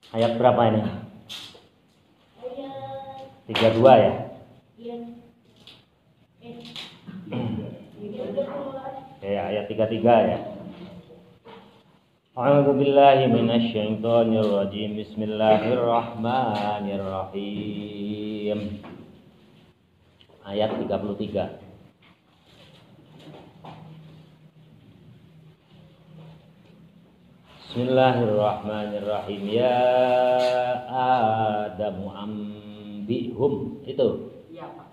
Ayat berapa ini? 32 ya? Ya, ayat 33 ya. A'udzu billahi minasyaitonir rajim. Bismillahirrahmanirrahim. Ayat 33. Bismillahirrahmanirrahim. Ya Adamu ambihum. Itu. Iya, Pak.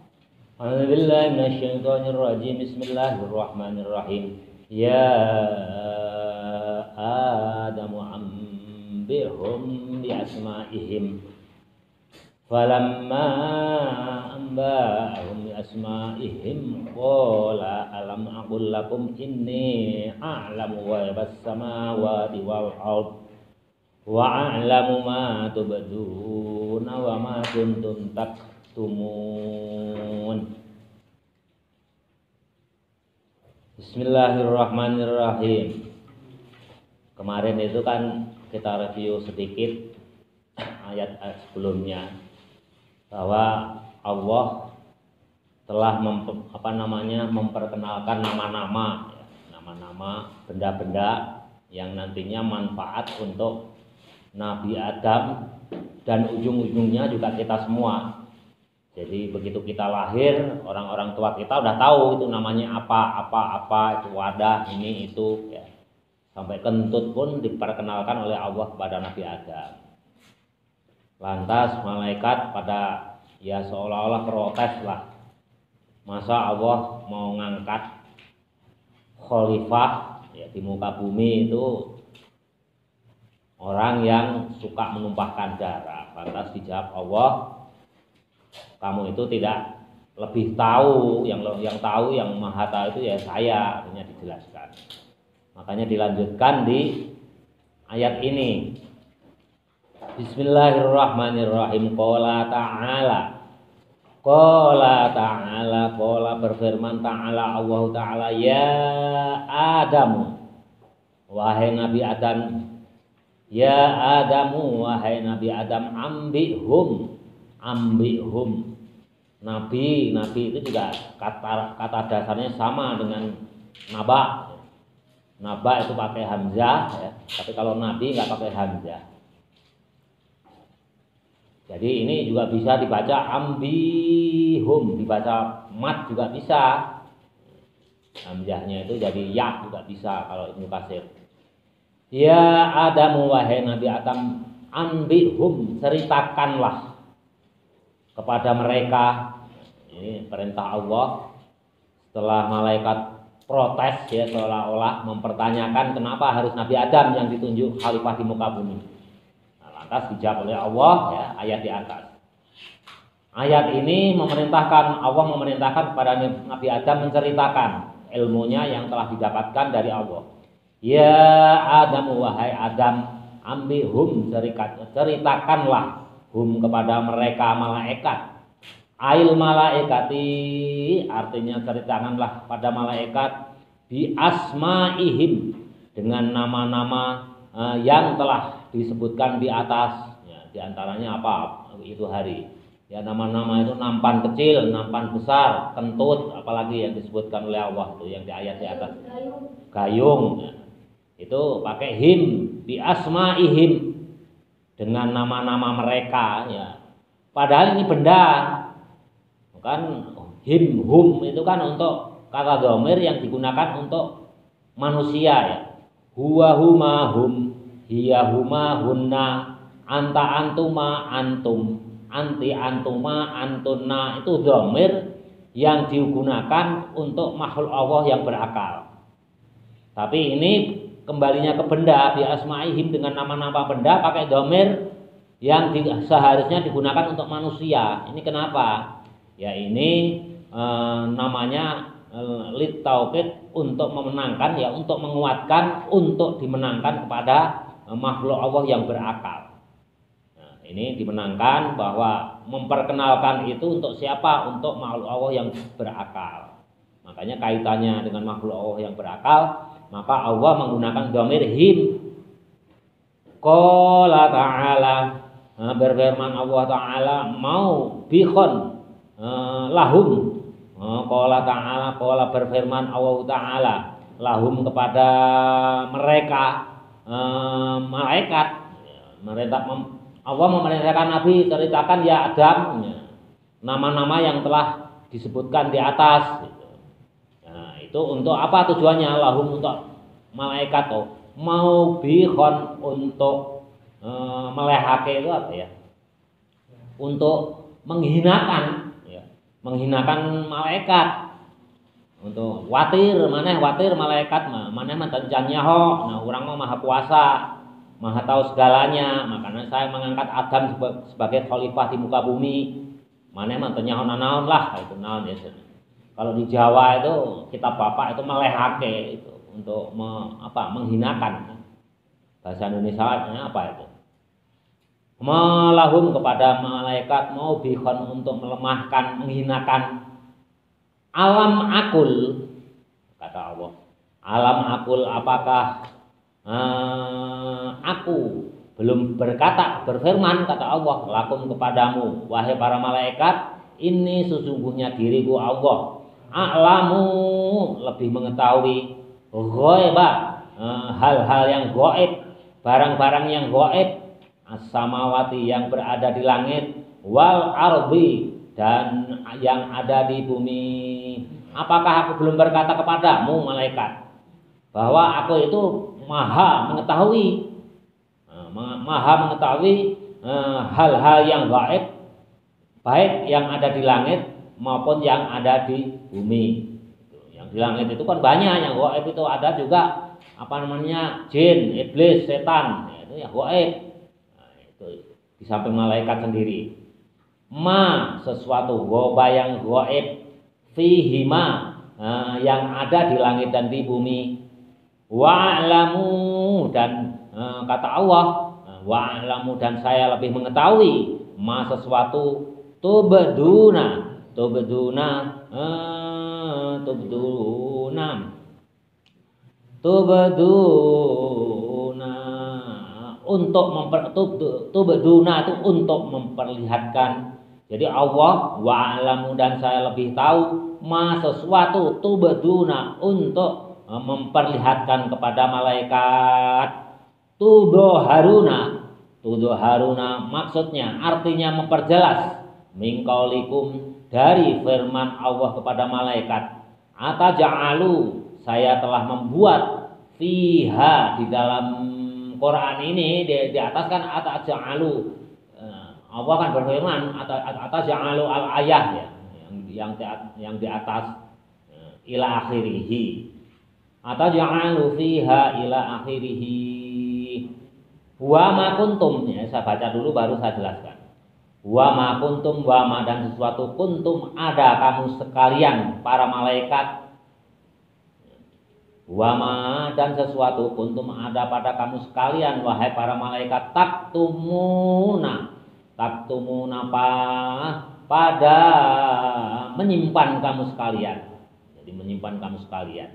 A'udzu billahi minasyaitonir rajim. Bismillahirrahmanirrahim. Ya Adamu ambihum bi asma'ihim. Falamma amba'ahum bi asma'ihim qala alam aqul lakum inni a'lamu ghaibas samawati wal ard wa a'lamu ma tubduna wa ma kuntum taktumun. Bismillahirrahmanirrahim. Kemarin itu kan kita review sedikit ayat sebelumnya bahwa Allah telah memperkenalkan nama-nama benda-benda yang nantinya manfaat untuk Nabi Adam dan ujung-ujungnya juga kita semua. Jadi begitu kita lahir, orang-orang tua kita udah tahu itu namanya apa itu wadah ini itu ya. Sampai kentut pun diperkenalkan oleh Allah kepada Nabi Adam. Lantas malaikat pada ya seolah-olah protes lah. Masa Allah mau ngangkat khalifah ya di muka bumi itu orang yang suka menumpahkan darah. Lantas dijawab Allah, kamu itu tidak lebih tahu, yang tahu yang maha tahu itu ya saya, artinya dijelaskan. Makanya dilanjutkan di ayat ini. Bismillahirrahmanirrahim. Qala ta'ala berfirman ta'ala Allah ta'ala, ya Adamu wahai Nabi Adam, ya Adamu wahai Nabi Adam, ambihum. Nabi itu juga kata dasarnya sama dengan naba. Naba itu pakai hamzah ya, tapi kalau nabi nggak pakai hamzah. Jadi ini juga bisa dibaca ambihum, dibaca mat juga bisa. Hamzahnya itu jadi ya juga bisa kalau Ibnu Katsir. Ya Adamu wahai Nabi Adam, ambihum, ceritakanlah kepada mereka. Ini perintah Allah setelah malaikat protes ya, seolah-olah mempertanyakan kenapa harus Nabi Adam yang ditunjuk khalifah di muka bumi. Nah, lantas dijawab oleh Allah ya, ayat di atas. Ayat ini Allah memerintahkan kepada Nabi Adam menceritakan ilmunya yang telah didapatkan dari Allah. Ya Adam wahai Adam, ambihum, ceritakanlah hum kepada mereka malaikat. Ail malaikati, artinya ceritakanlah pada malaikat bi asma'ihim, dengan nama-nama yang telah disebutkan di atas ya, di antaranya apa itu hari ya, nama-nama itu nampan kecil, nampan besar, kentut, apalagi yang disebutkan oleh Allah itu yang di ayat di atas, gayung ya. Itu pakai him, bi asma'ihim, dengan nama-nama mereka ya. Padahal ini benda kan, him hum itu kan untuk kata dhamir yang digunakan untuk manusia ya. Huwa huma hum, hiya huma hunna, anta antuma antum, anti antuma antunna, itu dhamir yang digunakan untuk makhluk Allah yang berakal. Tapi ini kembalinya ke benda, bi asma'ihim, dengan nama-nama benda pakai dhamir yang seharusnya digunakan untuk manusia. Ini kenapa? Ya ini namanya lit taukid, untuk memenangkan ya, untuk menguatkan, untuk dimenangkan kepada makhluk Allah yang berakal. Nah, ini dimenangkan bahwa memperkenalkan itu untuk siapa? Untuk makhluk Allah yang berakal. Makanya kaitannya dengan makhluk Allah yang berakal, maka Allah menggunakan dhamir him. Qala ta'ala, berfirman Allah Ta'ala, mau bikhon lahum. Qala ta'ala, qala berfirman Allah Ta'ala lahum kepada mereka malaikat. Allah memerintahkan Nabi, ceritakan ya Adam nama-nama yang telah disebutkan di atas. Nah, itu untuk apa tujuannya? Lahum untuk malaikat tuh. Mau bihon untuk melehake itu apa ya? Untuk menghinakan, ya. Menghinakan malaikat. Untuk watir malaikat maneh manten jan nyaho. Nah, urang mah maha kuasa, maha tahu segalanya. Makanya saya mengangkat Adam sebagai khalifah di muka bumi. Maneh manten nyaho naon lah, itu naon ya. Kalau di Jawa itu kitab bapak itu melehake itu untuk menghinakan. Bahasa Indonesia apa itu? Malahum kepada malaikat mau bihon untuk melemahkan, menghinakan. Alam akul, kata Allah. Alam akul, apakah aku belum berfirman, kata Allah, lakum kepadamu, wahai para malaikat, ini sesungguhnya diriku Allah. A'lamu, lebih mengetahui, ghaibah, hal-hal yang gaib, barang-barang yang gaib, as-samawati yang berada di langit, wal ardi dan yang ada di bumi. Apakah aku belum berkata kepadamu malaikat bahwa aku itu maha mengetahui hal-hal yang gaib, baik yang ada di langit maupun yang ada di bumi. Yang di langit itu kan banyak, yang gaib itu ada juga jin, iblis, setan, itu ya gaib. Nah, itu di samping malaikat sendiri. Sesuatu goba yang gaib fihima, yang ada di langit dan di bumi. Wa'lamu, dan kata Allah, wa'lamu, dan saya lebih mengetahui sesuatu tubduna untuk tubduna itu untuk memperlihatkan. Jadi Allah wa'lamu, dan saya lebih tahu sesuatu tubduna untuk memperlihatkan kepada malaikat. Tudoharuna maksudnya artinya memperjelas, mingkaulikum, dari firman Allah kepada malaikat. Ataja'alu, saya telah membuat fiha, di dalam Quran ini di atas kan ataja'alu, Allah kan berfirman ataja'alu al-ayah, ya, yang di atas ila akhirih. Ataja'alu fiha ila akhirih. Wa ma kuntum, ya, saya baca dulu baru saya jelaskan. Wa ma kuntum, wa ma, dan sesuatu, kuntum, ada kamu sekalian para malaikat. Wa ma, dan sesuatu, kuntum, ada pada kamu sekalian wahai para malaikat, taktumuna pada menyimpan kamu sekalian. Jadi menyimpan kamu sekalian.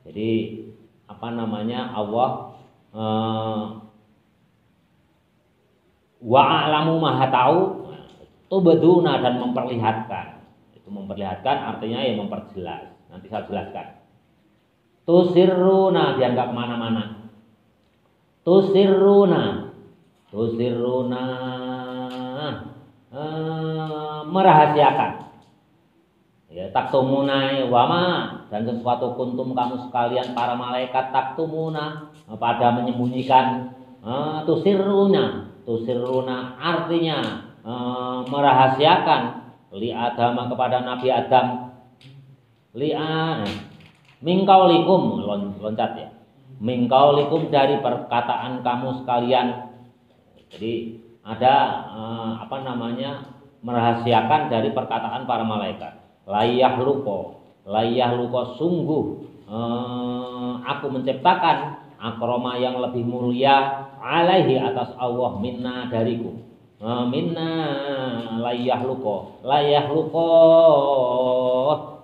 Jadi Allah wa'alamu, maha tahu, tubduna, dan memperlihatkan. Itu memperlihatkan artinya ya memperjelas. Nanti saya jelaskan. Tusirruna, dia enggak kemana-mana. Tusirruna merahasiakan. Ya, taktumuna wama, dan sesuatu kuntum kamu sekalian para malaikat taktumuna, pada menyembunyikan. Tusirruna artinya merahasiakan, li Adam, kepada Nabi Adam. Mingkaulikum, loncat ya, mingkaulikum, dari perkataan kamu sekalian. Jadi ada merahasiakan dari perkataan para malaikat. Layah luko, sungguh aku menciptakan akroma, yang lebih mulia, alaihi, atas Allah, minna, dariku. Minna layah luko,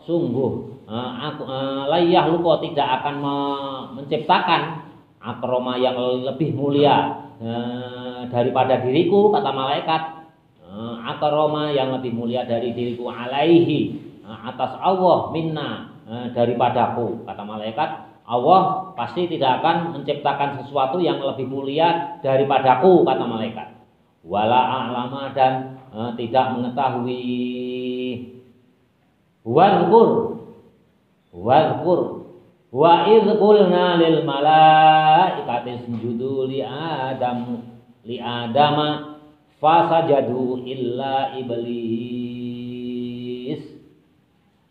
sungguh aku layah luko tidak akan menciptakan akroma yang lebih mulia daripada diriku, kata malaikat. Akroma yang lebih mulia dari diriku, alaihi, atas Allah, minna, daripadaku, kata malaikat. Allah pasti tidak akan menciptakan sesuatu yang lebih mulia daripadaku, kata malaikat. Wala a'lama, dan tidak mengetahui. Wadhkur wa idh qulna lil malaikati isjudu li adama fasajadu illa iblis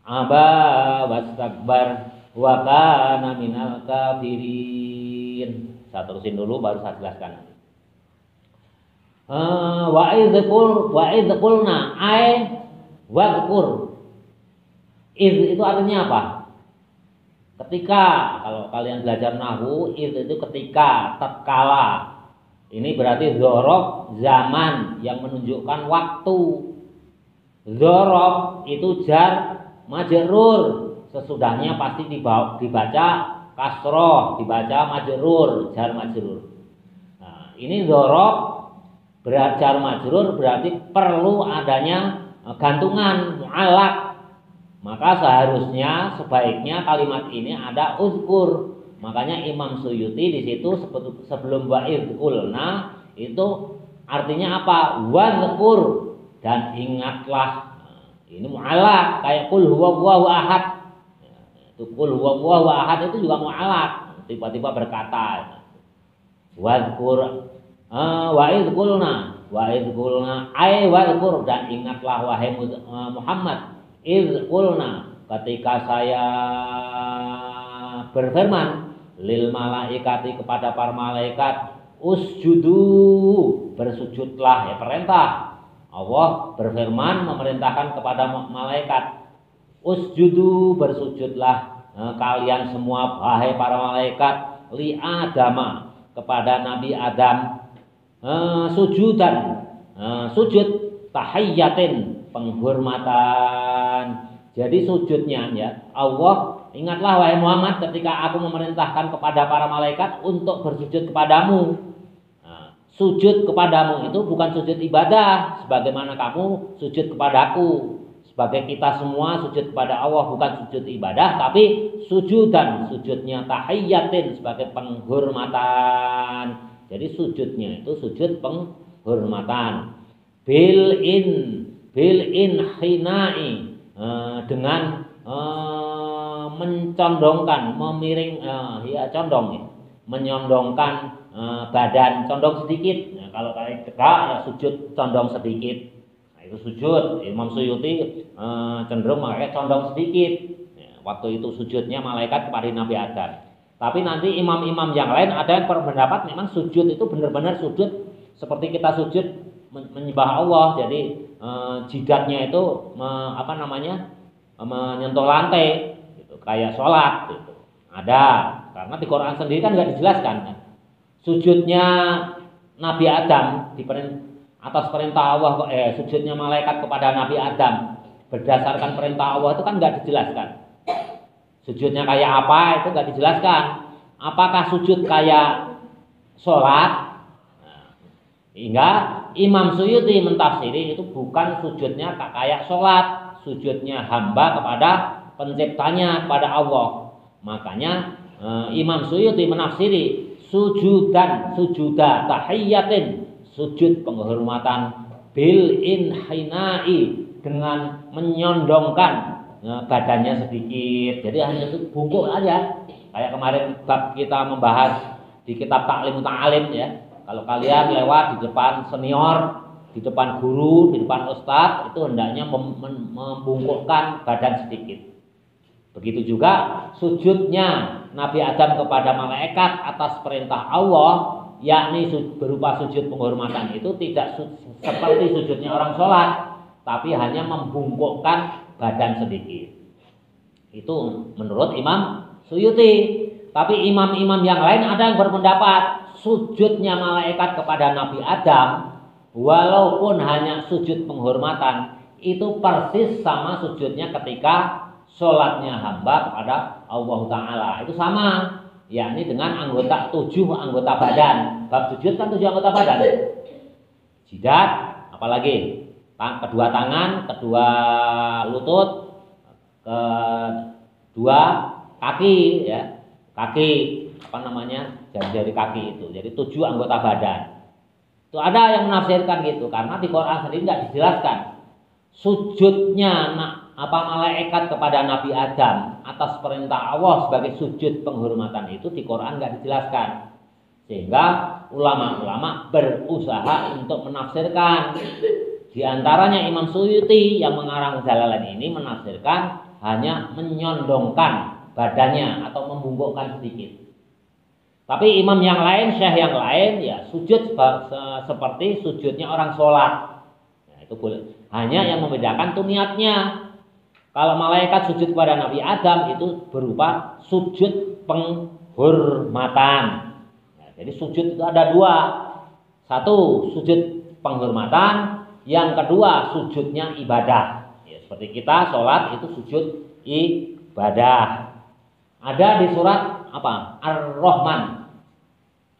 aba wastakbar wa kana minal kafirin. Saya terusin dulu baru saya jelaskan. Wa idh qulna ay wadhkur. Idh itu artinya apa? Ketika, kalau kalian belajar nahwu, idh itu ketika, tatkala. Ini berarti dzaraf zaman yang menunjukkan waktu. Dzaraf itu jar majrur. Sesudahnya pasti dibaca kasroh, dibaca majrur, jar majrur. Nah, ini dzaraf jar majrur berarti perlu adanya gantungan, mu'allaq. Maka seharusnya sebaiknya kalimat ini ada uzkur. Makanya Imam Suyuti di situ sebelum wa'idh qulna itu artinya apa? Wadhkur, dan ingatlah. Ini mu'allaq, kayak qul huwallahu ahad. Itu qul huwallahu ahad itu juga mu'allaq, tiba-tiba berkata. Wadhkur wa'idh qulna ay wadhkur, dan ingatlah wahai Muhammad, idh qulna, ketika saya berfirman, lil malaikati, kepada para malaikat, usjudu, bersujudlah, ya perintah. Allah berfirman memerintahkan kepada malaikat, usjudu, bersujudlah kalian semua wahai para malaikat, li adama, kepada Nabi Adam, sujudan, sujud tahiyyatin, penghormatan. Jadi sujudnya ya Allah, ingatlah wahai Muhammad ketika aku memerintahkan kepada para malaikat untuk bersujud kepadamu. Nah, sujud kepadamu itu bukan sujud ibadah sebagaimana kamu sujud kepadaku. Sebagai kita semua sujud kepada Allah bukan sujud ibadah, tapi sujudan, sujudnya tahiyyatin, sebagai penghormatan. Jadi sujudnya itu sujud penghormatan. Bil in hinai, dengan mencondongkan, memiring, menyondongkan badan, condong sedikit. Nah, kalau kalian tegak ya sujud condong sedikit. Nah, itu sujud. Imam Suyuti cenderung makanya condong sedikit. Ya, waktu itu sujudnya malaikat kepada Nabi Adam. Tapi nanti imam-imam yang lain ada yang berpendapat memang sujud itu benar-benar sujud seperti kita sujud menyembah Allah. Jadi jidatnya itu menyentuh lantai gitu, kayak sholat gitu. Ada, karena di Quran sendiri kan nggak dijelaskan kan. Sujudnya Nabi Adam atas perintah Allah, sujudnya malaikat kepada Nabi Adam berdasarkan perintah Allah itu kan nggak dijelaskan. Sujudnya kayak apa itu nggak dijelaskan. Apakah sujud kayak sholat? Hingga Imam Suyuti mentafsiri itu bukan sujudnya kayak sholat, sujudnya hamba kepada penciptanya, kepada Allah. Makanya Imam Suyuti menafsiri sujudan, sujuda tahiyyatin, sujud penghormatan, bil inhinai, dengan menyondongkan badannya sedikit. Jadi hanya bungkuk aja. Kayak kemarin bab kita membahas di kitab Ta'lim Ta'alim ya. Kalau kalian lewat di depan senior, di depan guru, di depan ustadz, itu hendaknya membungkukkan badan sedikit. Begitu juga sujudnya Nabi Adam kepada malaikat atas perintah Allah, yakni berupa sujud penghormatan, itu tidak seperti sujudnya orang sholat, tapi hanya membungkukkan badan sedikit. Itu menurut Imam Suyuti. Tapi imam-imam yang lain ada yang berpendapat sujudnya malaikat kepada Nabi Adam, walaupun hanya sujud penghormatan, itu persis sama sujudnya ketika sholatnya hamba kepada Allah Ta'ala. Itu sama. yakni dengan anggota 7 anggota badan. Bab sujud kan 7 anggota badan. Jidat, apalagi kedua tangan, kedua lutut, kedua kaki, ya kaki apa namanya jari-jari kaki itu. Jadi 7 anggota badan. Itu ada yang menafsirkan gitu karena di Quran sendiri nggak dijelaskan sujudnya malaikat kepada Nabi Adam atas perintah Allah sebagai sujud penghormatan itu di Quran nggak dijelaskan, sehingga ulama-ulama berusaha untuk menafsirkan. Di antaranya Imam Suyuti yang mengarang Jalalain ini menafsirkan hanya menyondongkan badannya atau membungkukkan sedikit. Tapi imam yang lain, syekh yang lain ya sujud seperti sujudnya orang sholat. Nah, itu boleh. Hanya yang membedakan tuh niatnya. Kalau malaikat sujud kepada Nabi Adam itu berupa sujud penghormatan. Nah, jadi sujud itu ada 2. Satu sujud penghormatan, yang kedua sujudnya ibadah. Ya, seperti kita sholat itu sujud ibadah. Ada di surat apa? Ar-Rahman.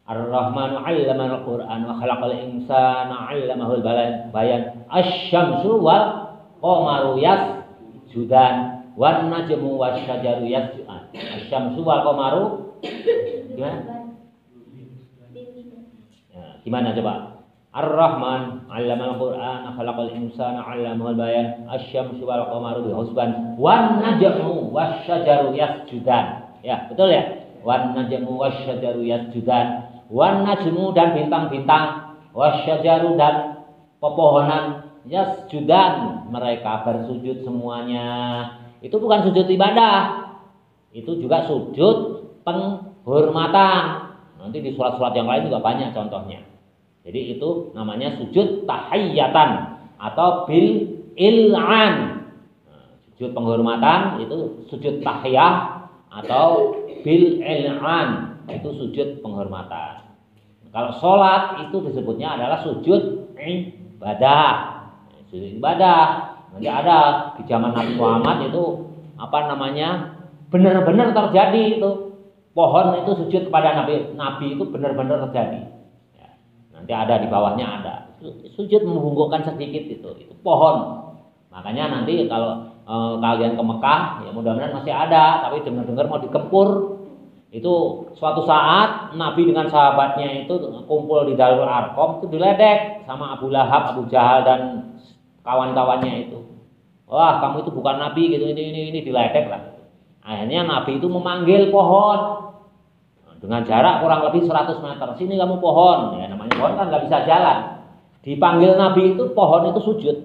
Ar-Rahmanu 'allamal Qur'an wa khalaqal insana 'allamahul bayan. Asy-syamsu wal qamaru yasjudan wan najmu wasyajaru yasjudan. Asy-syamsu wal qamaru gimana? Ya, gimana coba? Ar-Rahman 'allamal Qur'an wa khalaqal insana 'allamahul bayan. Asy-syamsu wal qamaru bihusban wan najmu wasyajaru yasjudan. Ya, betul ya? Wan najmu wasyajaru yasjudan. Wan najmu dan bintang-bintang, wasyajaru dan pepohonan yasjudan, mereka bersujud semuanya. Itu bukan sujud ibadah, itu juga sujud penghormatan. Nanti di surat-surat yang lain juga banyak contohnya. Jadi itu namanya sujud tahiyyatan atau bil il'an. Sujud penghormatan itu sujud tahiyah atau bil il'an, itu sujud penghormatan. Kalau sholat itu disebutnya adalah sujud ibadah. Sujud ibadah. Nanti ada di zaman Nabi Muhammad itu apa namanya benar-benar terjadi itu. Pohon itu sujud kepada Nabi itu benar-benar terjadi. Ya, nanti ada di bawahnya ada. Sujud membungkukkan sedikit itu pohon. Makanya nanti kalau kalian ke Mekah, ya mudah-mudahan masih ada, tapi dengar-dengar mau dikepur. Itu suatu saat Nabi dengan sahabatnya itu kumpul di Darul Arqam, itu diledek sama Abu Lahab, Abu Jahal dan kawan-kawannya itu. Wah, kamu itu bukan Nabi gitu, ini diledek lah. Akhirnya Nabi itu memanggil pohon dengan jarak kurang lebih 100 meter. Sini kamu pohon, ya namanya pohon kan nggak bisa jalan. Dipanggil Nabi itu pohon itu sujud,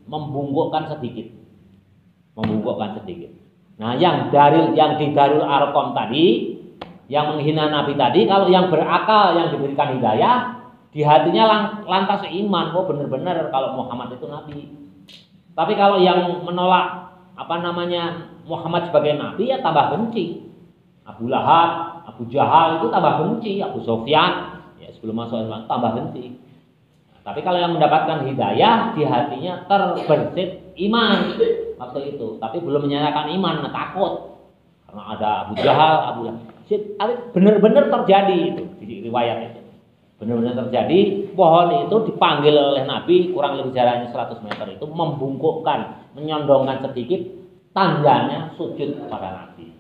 membungkukkan sedikit. Nah, yang di Darul Arqam tadi, yang menghina Nabi tadi, kalau yang berakal, yang diberikan hidayah, di hatinya lantas iman, oh benar-benar kalau Muhammad itu Nabi. Tapi kalau yang menolak Muhammad sebagai Nabi, ya tambah benci. Abu Lahab, Abu Jahal itu tambah benci, Abu Sufyan, ya sebelum masuk Islam tambah benci. Nah, tapi kalau yang mendapatkan hidayah, di hatinya terbersit iman waktu itu, tapi belum menyatakan iman, takut karena ada Abu Jahal, Abu Lahab. Benar-benar terjadi itu di riwayat itu. Benar-benar terjadi, pohon itu dipanggil oleh Nabi kurang lebih jaraknya 100 meter itu membungkukkan, menyondongkan sedikit, tandanya sujud kepada Nabi.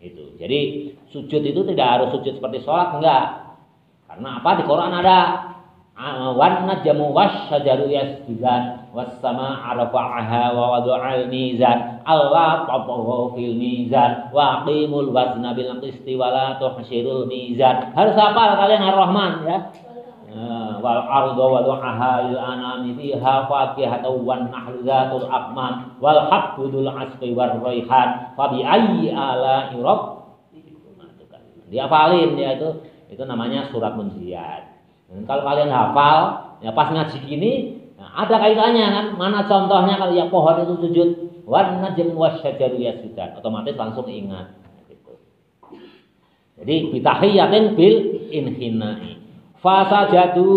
Itu. Jadi sujud itu tidak harus sujud seperti sholat, enggak. Karena apa? Di Quran ada wan najmu wasyajaru yasjudan was samaa rafa'aha wa wada'al mizan Allah tatawwa fil mizan wa aqimul wazna bil qisti wa la tuhsirul mizan. Harus hafal kalian Ar-Rahman ya. Wal arda wada'aha lil anami fiha faqihatu wan nahlu zatul aqman wal habbudul asqi war raihan fa bi ayyi ala rabbikum. Dihafalin ya, itu namanya surat Munziyat. Dan kalau kalian hafal, ya pas ngaji gini, nah ada kaitannya kan, mana contohnya kalau ya pohon itu sujud, wan najm wasyajaru yasjudan, otomatis langsung ingat. Gitu. Jadi bitahiyatin bil inhinai. Fasajadu,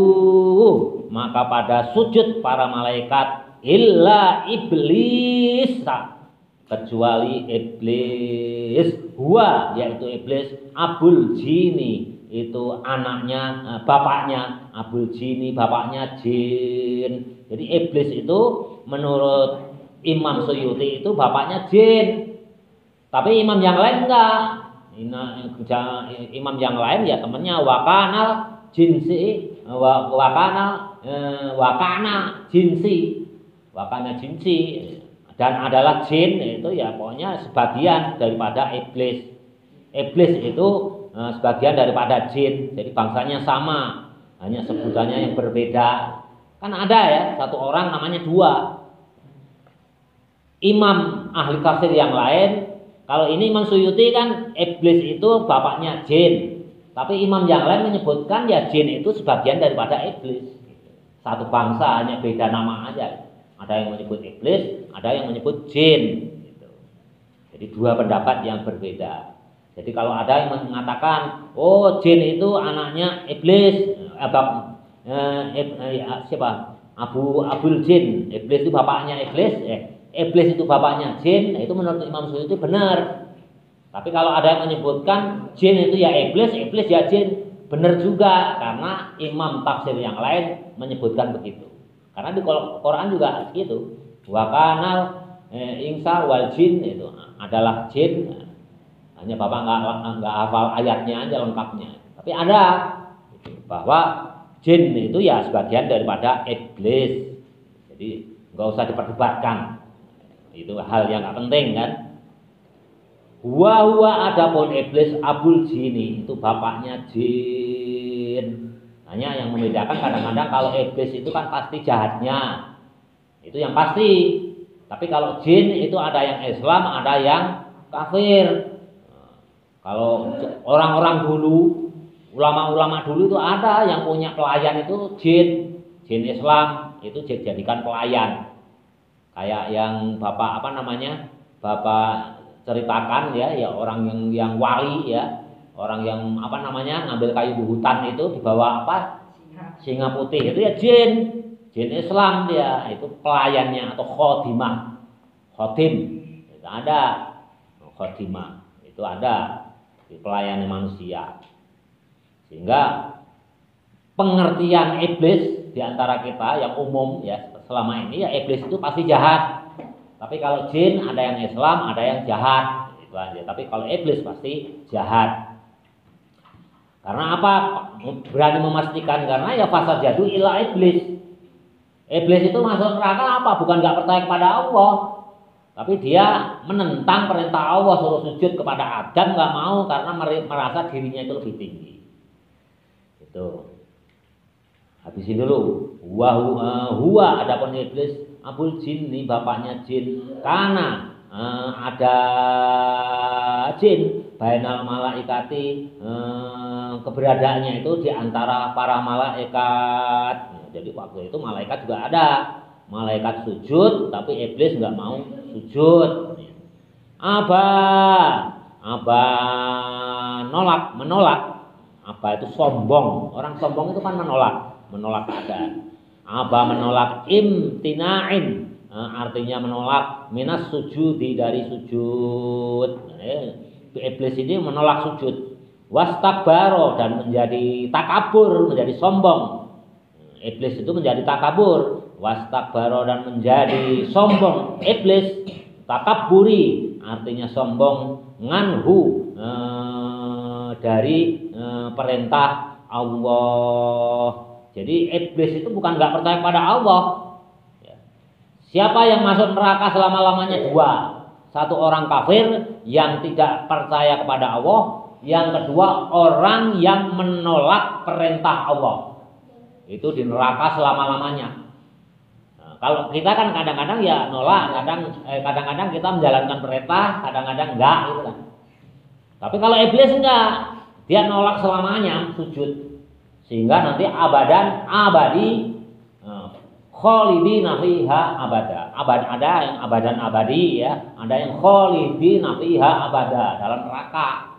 maka pada sujud para malaikat illa iblis, kecuali iblis. Huwa yaitu iblis, abul jini itu anaknya, bapaknya abul jini, bapaknya jin. Jadi iblis itu menurut Imam Suyuti itu bapaknya jin. Tapi imam yang lain enggak. Imam yang lain ya temannya wakanal jinsi, wakana jinsi, wakana jinsi, dan adalah jin itu ya pokoknya sebagian daripada iblis. Iblis itu sebagian daripada jin. Jadi bangsanya sama, hanya sebutannya yang berbeda. Kan ada ya satu orang namanya dua. Imam ahli tafsir yang lain, kalau ini Imam Suyuti kan iblis itu bapaknya jin. Tapi imam yang lain menyebutkan ya jin itu sebagian daripada iblis. Satu bangsa hanya beda nama aja. Ada yang menyebut iblis, ada yang menyebut jin. Jadi dua pendapat yang berbeda. Jadi kalau ada yang mengatakan, oh jin itu anaknya iblis, siapa? Abul jin, iblis itu bapaknya iblis, iblis itu bapaknya jin, itu menurut Imam Suyuti benar. Tapi kalau ada yang menyebutkan jin itu ya iblis, iblis ya jin, benar juga karena imam tafsir yang lain menyebutkan begitu. Karena di Quran juga gitu. Wa kanal insa wal jin itu adalah jin. Hanya Bapak nggak hafal ayatnya aja lengkapnya. Tapi ada bahwa jin itu ya sebagian daripada iblis. Jadi nggak usah diperdebatkan. Itu hal yang nggak penting kan. Huwa adapun iblis abul jini itu bapaknya jin. Hanya yang membedakan kadang-kadang kalau iblis itu kan pasti jahatnya. Itu yang pasti. Tapi kalau jin itu ada yang Islam, ada yang kafir. Kalau orang-orang dulu, ulama-ulama dulu itu ada yang punya pelayan itu jin Islam, itu dijadikan pelayan. Kayak yang Bapak Bapak ceritakan ya orang yang wali ya, orang yang ngambil kayu di hutan itu dibawa singa putih itu ya jin Islam dia, itu pelayannya atau khotim itu ada, khotimah itu ada di pelayan manusia. Sehingga pengertian iblis di antara kita yang umum ya selama ini ya iblis itu pasti jahat. Tapi kalau jin ada yang Islam, ada yang jahat, itu aja. Tapi kalau iblis pasti jahat. Karena apa? Berani memastikan karena ya fasad jadu ila iblis. Iblis itu masuk neraka apa? Bukan nggak percaya kepada Allah, tapi dia menentang perintah Allah suruh sujud kepada Adam, nggak mau karena merasa dirinya itu lebih tinggi. Itu. Habisin dulu. Huwa adapun iblis abul jin ini bapaknya jin. Karena ada jin bainal malaikati, keberadaannya itu di antara para malaikat. Jadi waktu itu malaikat juga ada, malaikat sujud tapi iblis nggak mau sujud. Menolak. Apa itu sombong? Orang sombong itu kan menolak keadaan. Menolak imtina'in, artinya menolak minas sujudi dari sujud. Iblis ini menolak sujud. Wastakbaro dan menjadi takabur, menjadi sombong. Iblis itu menjadi takabur, wastakbaro dan menjadi sombong. Iblis takaburi artinya sombong, nganhu dari perintah Allah. Jadi iblis itu bukan nggak percaya pada Allah. Siapa yang masuk neraka selama-lamanya dua. Satu orang kafir yang tidak percaya kepada Allah, yang kedua orang yang menolak perintah Allah. Itu di neraka selama-lamanya. Nah, kalau kita kan kadang-kadang ya nolak, kadang-kadang kita menjalankan perintah, kadang-kadang enggak gitu kan. Tapi kalau iblis enggak, dia nolak selamanya sujud. Sehingga nanti abadi khalidina fiha abada. Ada yang abadan abadi ya, ada yang khalidina fiha abada dalam neraka.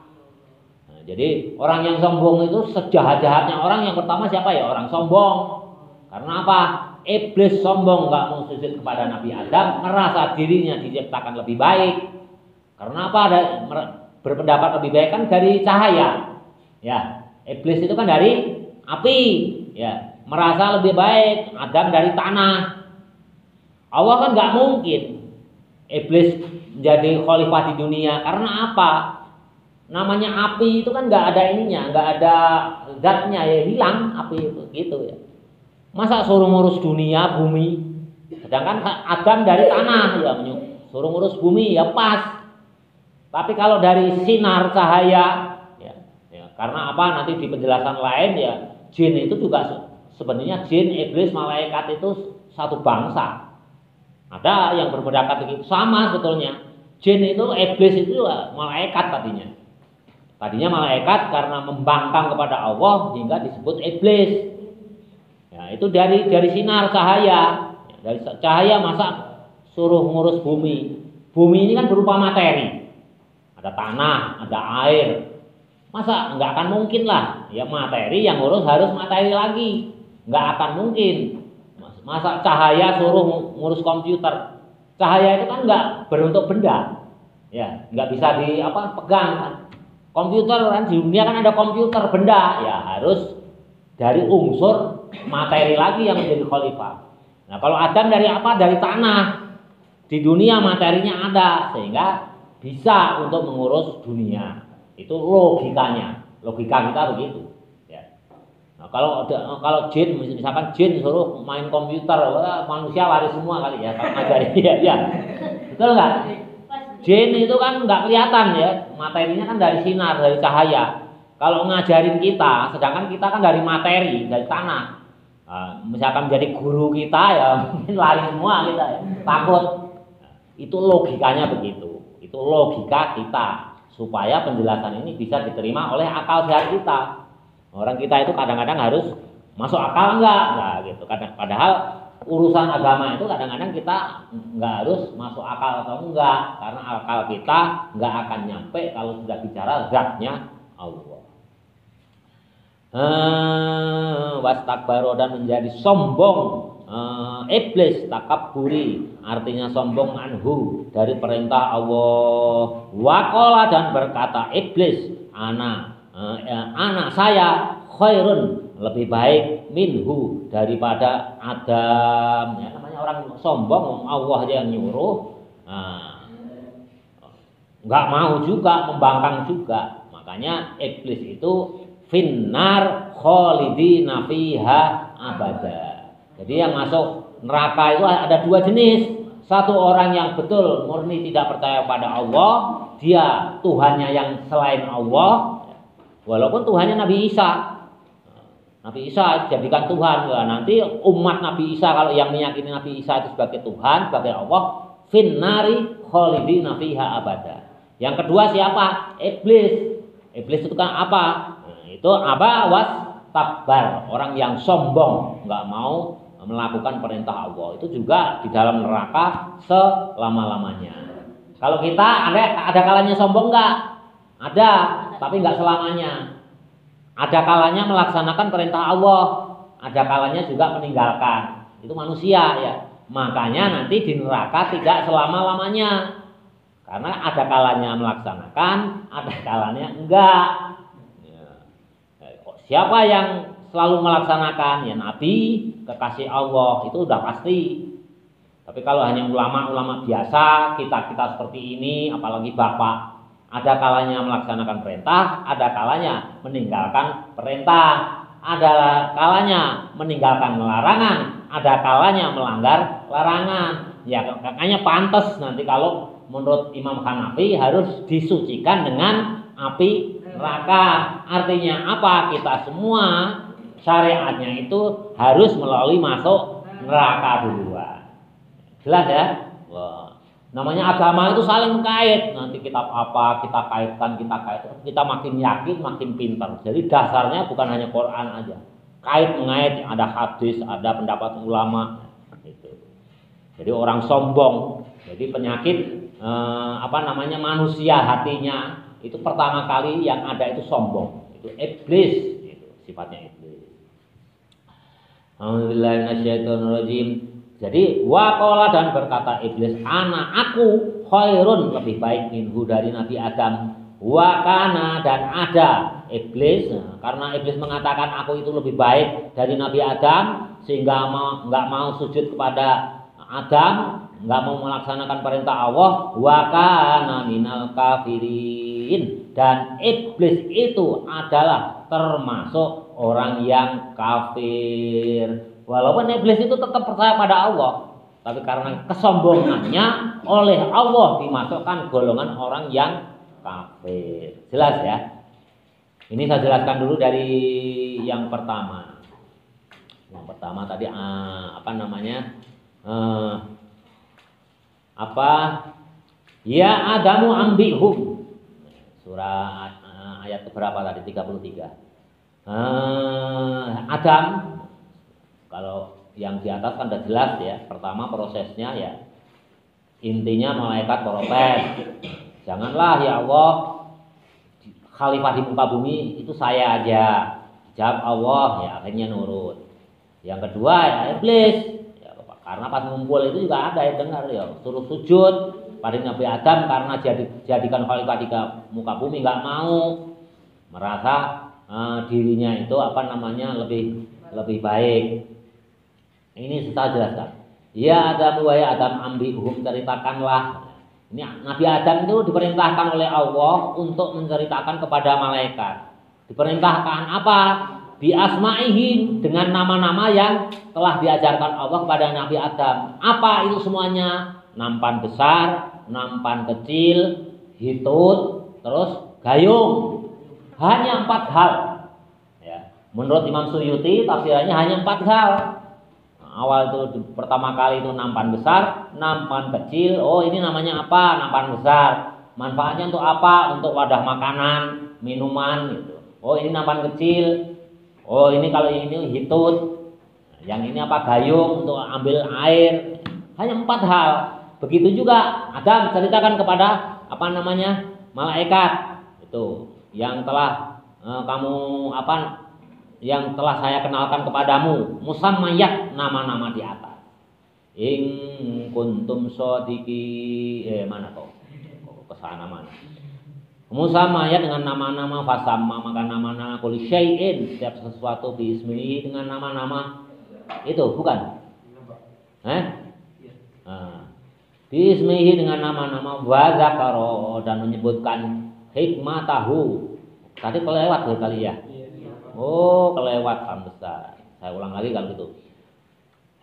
Jadi orang yang sombong itu sejahat-jahatnya orang yang pertama siapa ya? Orang sombong. Karena apa? Iblis sombong nggak mau sujud kepada Nabi Adam, merasa dirinya diciptakan lebih baik. Karena apa? Berpendapat lebih baik kan dari cahaya. Ya, iblis itu kan dari api. Ya, merasa lebih baik. Adam dari tanah. Allah kan nggak mungkin iblis menjadi khalifah di dunia. Karena apa? Namanya api itu kan nggak ada ininya, nggak ada zatnya, ya hilang api itu, gitu ya. Masa suruh ngurus dunia, bumi, sedangkan Adam dari tanah, ya suruh ngurus bumi, ya pas. Tapi kalau dari sinar cahaya, ya karena apa? Nanti di penjelasan lain ya, jin itu juga sebenarnya jin, iblis, malaikat itu satu bangsa. Ada yang berpendapat begitu, sama sebetulnya. Jin itu, iblis itu juga malaikat tadinya. Tadinya malaikat karena membangkang kepada Allah hingga disebut iblis. Ya, itu dari sinar cahaya. Dari cahaya masa suruh ngurus bumi. Bumi ini kan berupa materi. Ada tanah, ada air. Masa nggak akan mungkin lah ya materi yang ngurus harus materi lagi. Nggak akan mungkin. Masa cahaya suruh ngurus komputer. Cahaya itu kan nggak berbentuk benda. Ya, nggak bisa pegang kan. Komputer kan di dunia kan ada komputer benda, ya harus dari unsur materi lagi yang menjadi khalifah. Nah, kalau Adam dari apa? Dari tanah. Di dunia materinya ada sehingga bisa untuk mengurus dunia. Itu logikanya. Logika kita begitu. Ya. Nah, kalau jin, misalkan jin suruh main komputer, manusia lari semua kali ya kalau ngajarin ya. Betul nggak? Jin itu kan nggak kelihatan ya, materinya kan dari sinar, dari cahaya. Kalau ngajarin kita, sedangkan kita kan dari materi, dari tanah. Misalkan menjadi guru kita ya mungkin lari semua kita ya, takut. Itu logikanya begitu. Itu logika kita supaya penjelasan ini bisa diterima oleh akal sehat kita. Orang kita itu kadang-kadang harus masuk akal enggak gitu. Padahal urusan agama itu kadang-kadang kita nggak harus masuk akal atau enggak, karena akal kita nggak akan nyampe kalau sudah bicara zatnya Allah. Wastakbaro, dan menjadi sombong. Iblis takaburi artinya sombong, anhu dari perintah Allah. Waqala, dan berkata iblis, anak saya khairun, lebih baik minhu daripada Adam. Ya, namanya orang sombong, Allah aja yang nyuruh, nggak mau juga, membangkang juga. Makanya iblis itu finnar khalidina fiha abada. Jadi yang masuk neraka itu ada dua jenis. Satu orang yang betul murni tidak percaya pada Allah, dia Tuhannya yang selain Allah, walaupun Tuhannya Nabi Isa. Nabi Isa jadikan Tuhan. Ya, nanti umat Nabi Isa kalau yang meyakini Nabi Isa itu sebagai Tuhan, sebagai Allah, finnari khalidina fiha abada. Yang kedua siapa? Iblis. Iblis itu kan apa? Nah, itu aba was takbar, orang yang sombong, nggak mau melakukan perintah Allah. Itu juga di dalam neraka selama-lamanya. Kalau kita ada kalanya sombong nggak? Ada, tapi nggak selamanya. Ada kalanya melaksanakan perintah Allah, ada kalanya juga meninggalkan. Itu manusia ya. Makanya nanti di neraka tidak selama-lamanya. Karena ada kalanya melaksanakan, ada kalanya enggak. Ya. Siapa yang selalu melaksanakan? Ya Nabi, kekasih Allah, itu udah pasti. Tapi kalau hanya ulama-ulama biasa, kita seperti ini, apalagi Bapak, ada kalanya melaksanakan perintah, ada kalanya meninggalkan perintah, ada kalanya meninggalkan larangan, ada kalanya melanggar larangan. Ya makanya pantas nanti kalau menurut Imam Hanafi harus disucikan dengan api neraka. Artinya apa? Kita semua syariatnya itu harus melalui masuk neraka duluan. Jelas ya? Wah. Namanya agama itu saling kait. Nanti kitab apa kita kaitkan, kita makin yakin, makin pintar. Jadi dasarnya bukan hanya Quran aja. Kait mengait, ada hadis, ada pendapat ulama. Gitu. Jadi orang sombong. Jadi penyakit manusia hatinya itu pertama kali yang ada itu sombong. Itu iblis, itu sifatnya iblis. A'udzubillahi minasyaitonirrajim. Jadi waqala dan berkata iblis, aku khairun, lebih baik minhu dari Nabi Adam. Wa kana dan ada iblis, karena iblis mengatakan aku itu lebih baik dari Nabi Adam, sehingga enggak mau sujud kepada Adam, enggak mau melaksanakan perintah Allah. Wa kana minal kafirin, dan iblis itu adalah termasuk orang yang kafir. Walaupun iblis itu tetap percaya pada Allah, tapi karena kesombongannya oleh Allah dimasukkan golongan orang yang kafir. Jelas ya? Ini saya jelaskan dulu dari yang pertama. Yang pertama tadi Ya Adamu ambihum. Surah ayat berapa tadi? 33. Adam, kalau yang di atas kan sudah jelas ya. Pertama prosesnya ya, intinya malaikat protes. Janganlah ya Allah, khalifah di muka bumi itu saya aja. Jawab Allah, ya akhirnya nurut. Yang kedua ya iblis, ya, karena pas ngumpul itu juga ada yang dengar ya, suruh sujud pada Nabi Adam karena jadikan khalifah di muka bumi, nggak mau, merasa dirinya itu lebih baik. Ini saya jelaskan. Ya Adam wa ya Adam ambihum, ceritakanlah. Ini Nabi Adam itu diperintahkan oleh Allah untuk menceritakan kepada malaikat. Diperintahkan apa? Bi asma'ihim, dengan nama-nama yang telah diajarkan Allah kepada Nabi Adam. Apa itu semuanya? Nampan besar, nampan kecil, hitut, terus gayung. Hanya 4 hal. Ya. Menurut Imam Suyuti tafsirannya hanya 4 hal. Awal itu pertama kali itu nampan besar, nampan kecil. Oh ini namanya apa? Nampan besar. Manfaatnya untuk apa? Untuk wadah makanan, minuman gitu. Oh ini nampan kecil. Oh ini kalau ini hitut. Yang ini apa? Gayung untuk ambil air. Hanya 4 hal. Begitu juga Adam ceritakan kepada malaikat itu yang telah yang telah saya kenalkan kepadamu, musammayat, nama-nama di atas. In kuntum shodiqi, mana toh? Kesana mana? Musammayat dengan nama-nama, fasamma, maka nama-nama kulli syai'in, setiap sesuatu bismihi, dengan nama-nama itu bukan? Bismihi dengan nama-nama, wa zakaro, dan menyebutkan hikmatahu. Tadi kelewat kali ya. Oh, kelewatan besar. Saya ulang lagi kalau gitu.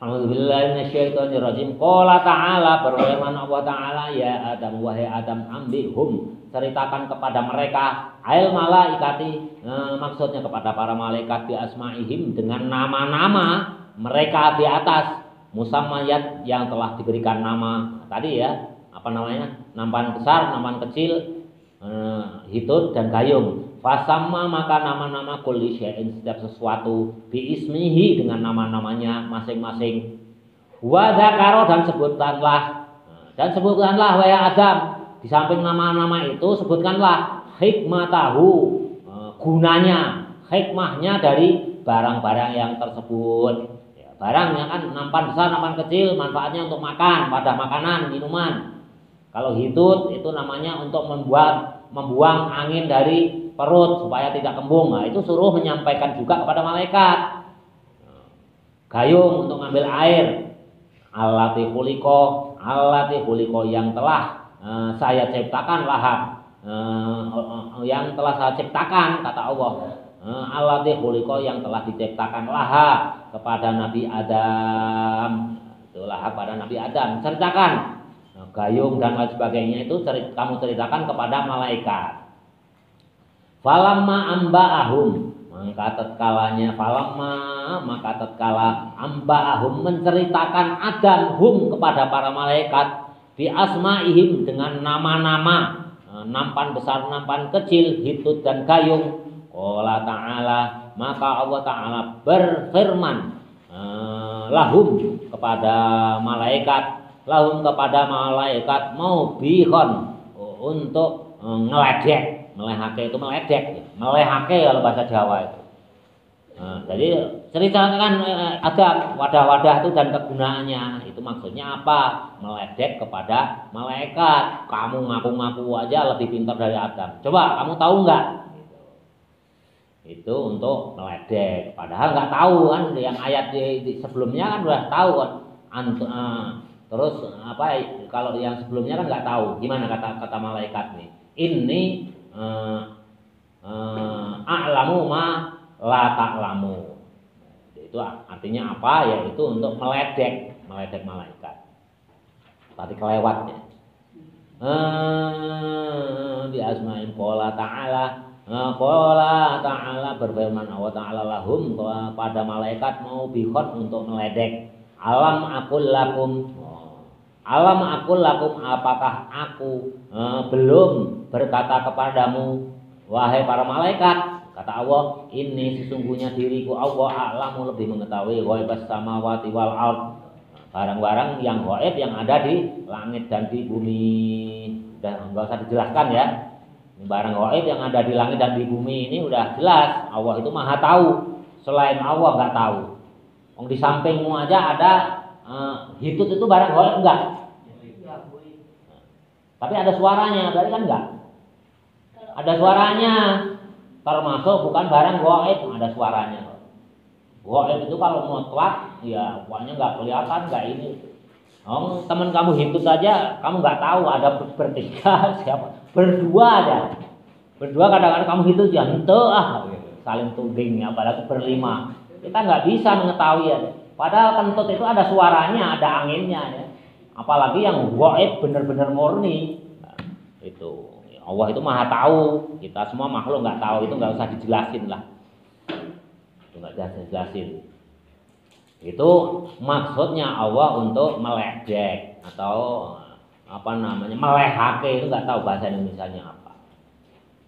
A'udzubillahi minasyaitonirrajim. Qala ta'ala, berfirman Allah Ta'ala, ya Adam wahai Adam ambihum, ceritakan kepada mereka, ail malaikati, maksudnya kepada para malaikat, bi asma'ihim, dengan nama-nama mereka di atas, musammayat, yang telah diberikan nama tadi ya, nampan besar, nampan kecil, hitut dan gayung. Fasamma, maka nama-nama kulli syai'in, setiap sesuatu, bi ismihi, dengan nama-namanya masing-masing. Wa dzakara, dan sebutkanlah wahai Adam, di samping nama-nama itu sebutkanlah hikmatahu, gunanya, hikmahnya dari barang-barang yang tersebut. Ya, barang yang kan nampan besar, nampan kecil, manfaatnya untuk makan, wadah makanan, minuman. Kalau hitut itu namanya untuk membuang angin dari perut supaya tidak kembung. Nah, itu suruh menyampaikan juga kepada malaikat. Gayung untuk ngambil air. Allati khuliqa, yang telah saya ciptakan laha, yang telah saya ciptakan, kata Allah. Allati khuliqa, yang telah diciptakan laha, kepada Nabi Adam. Itu laha pada Nabi Adam. Ceritakan. Gayung dan lain sebagainya itu kamu ceritakan kepada malaikat. Falamma amba'ahum, maka tatkala amba'ahum, menceritakan Adam hum, kepada para malaikat, bi asma'ihim, dengan nama-nama, nampan besar, nampan kecil, hitut dan gayung. Qala ta'ala, maka Allah Ta'ala berfirman, lahum, kepada malaikat, mau bihon, untuk ngeledek. Melehake itu meledek, melehake kalau bahasa Jawa itu. Nah, jadi ceritakan ada wadah-wadah itu dan kegunaannya. Itu maksudnya apa? Meledek kepada malaikat. Kamu ngaku-ngaku aja lebih pintar dari Adam. Coba kamu tahu nggak? Itu untuk meledek. Padahal nggak tahu kan, yang ayat di sebelumnya kan udah tahu kan. Terus apa? Kalau yang sebelumnya kan nggak tahu. Gimana kata malaikat nih? Ini a'lamu ma la ta'lamu. Itu artinya apa? Yaitu untuk meledek malaikat. Tadi kelewatnya. Di asma'in qala ta'ala. Qala ta'ala berfirman Allah Ta'ala lahum pada malaikat mau bihon untuk meledek. Alam aqul lakum. Alam aqul lakum, apakah aku belum berkata kepadamu wahai para malaikat? Kata Allah, ini sesungguhnya diriku Allah a'lamu lebih mengetahui ghaibas samawati wal ard. Barang-barang yang gaib yang ada di langit dan di bumi. Udah enggak usah dijelaskan ya. Barang gaib yang ada di langit dan di bumi ini udah jelas. Allah itu Maha tahu. Selain Allah enggak tahu. Di sampingmu aja ada hitut itu barang gaib enggak? Tapi ada suaranya, berarti kan enggak? Ada suaranya. Termasuk bukan barang gaib, ada suaranya. Gaib itu kalau mutlak, ya pokoknya nggak kelihatan, nggak ini. Teman kamu hitut saja, kamu nggak tahu ada bertiga, siapa, berdua aja. Berdua kadang-kadang kamu hitut ya ente saling tuding, apalagi berlima. Kita nggak bisa mengetahui ya. Padahal kentut itu ada suaranya, ada anginnya ya. Apalagi yang gaib benar-benar murni, nah, itu. Allah itu Maha tahu, kita semua makhluk nggak tahu, itu nggak usah dijelasin lah, itu nggak usah dijelasin. Itu maksudnya Allah untuk meledek atau apa namanya melehake, itu nggak tahu bahasa Indonesianya apa.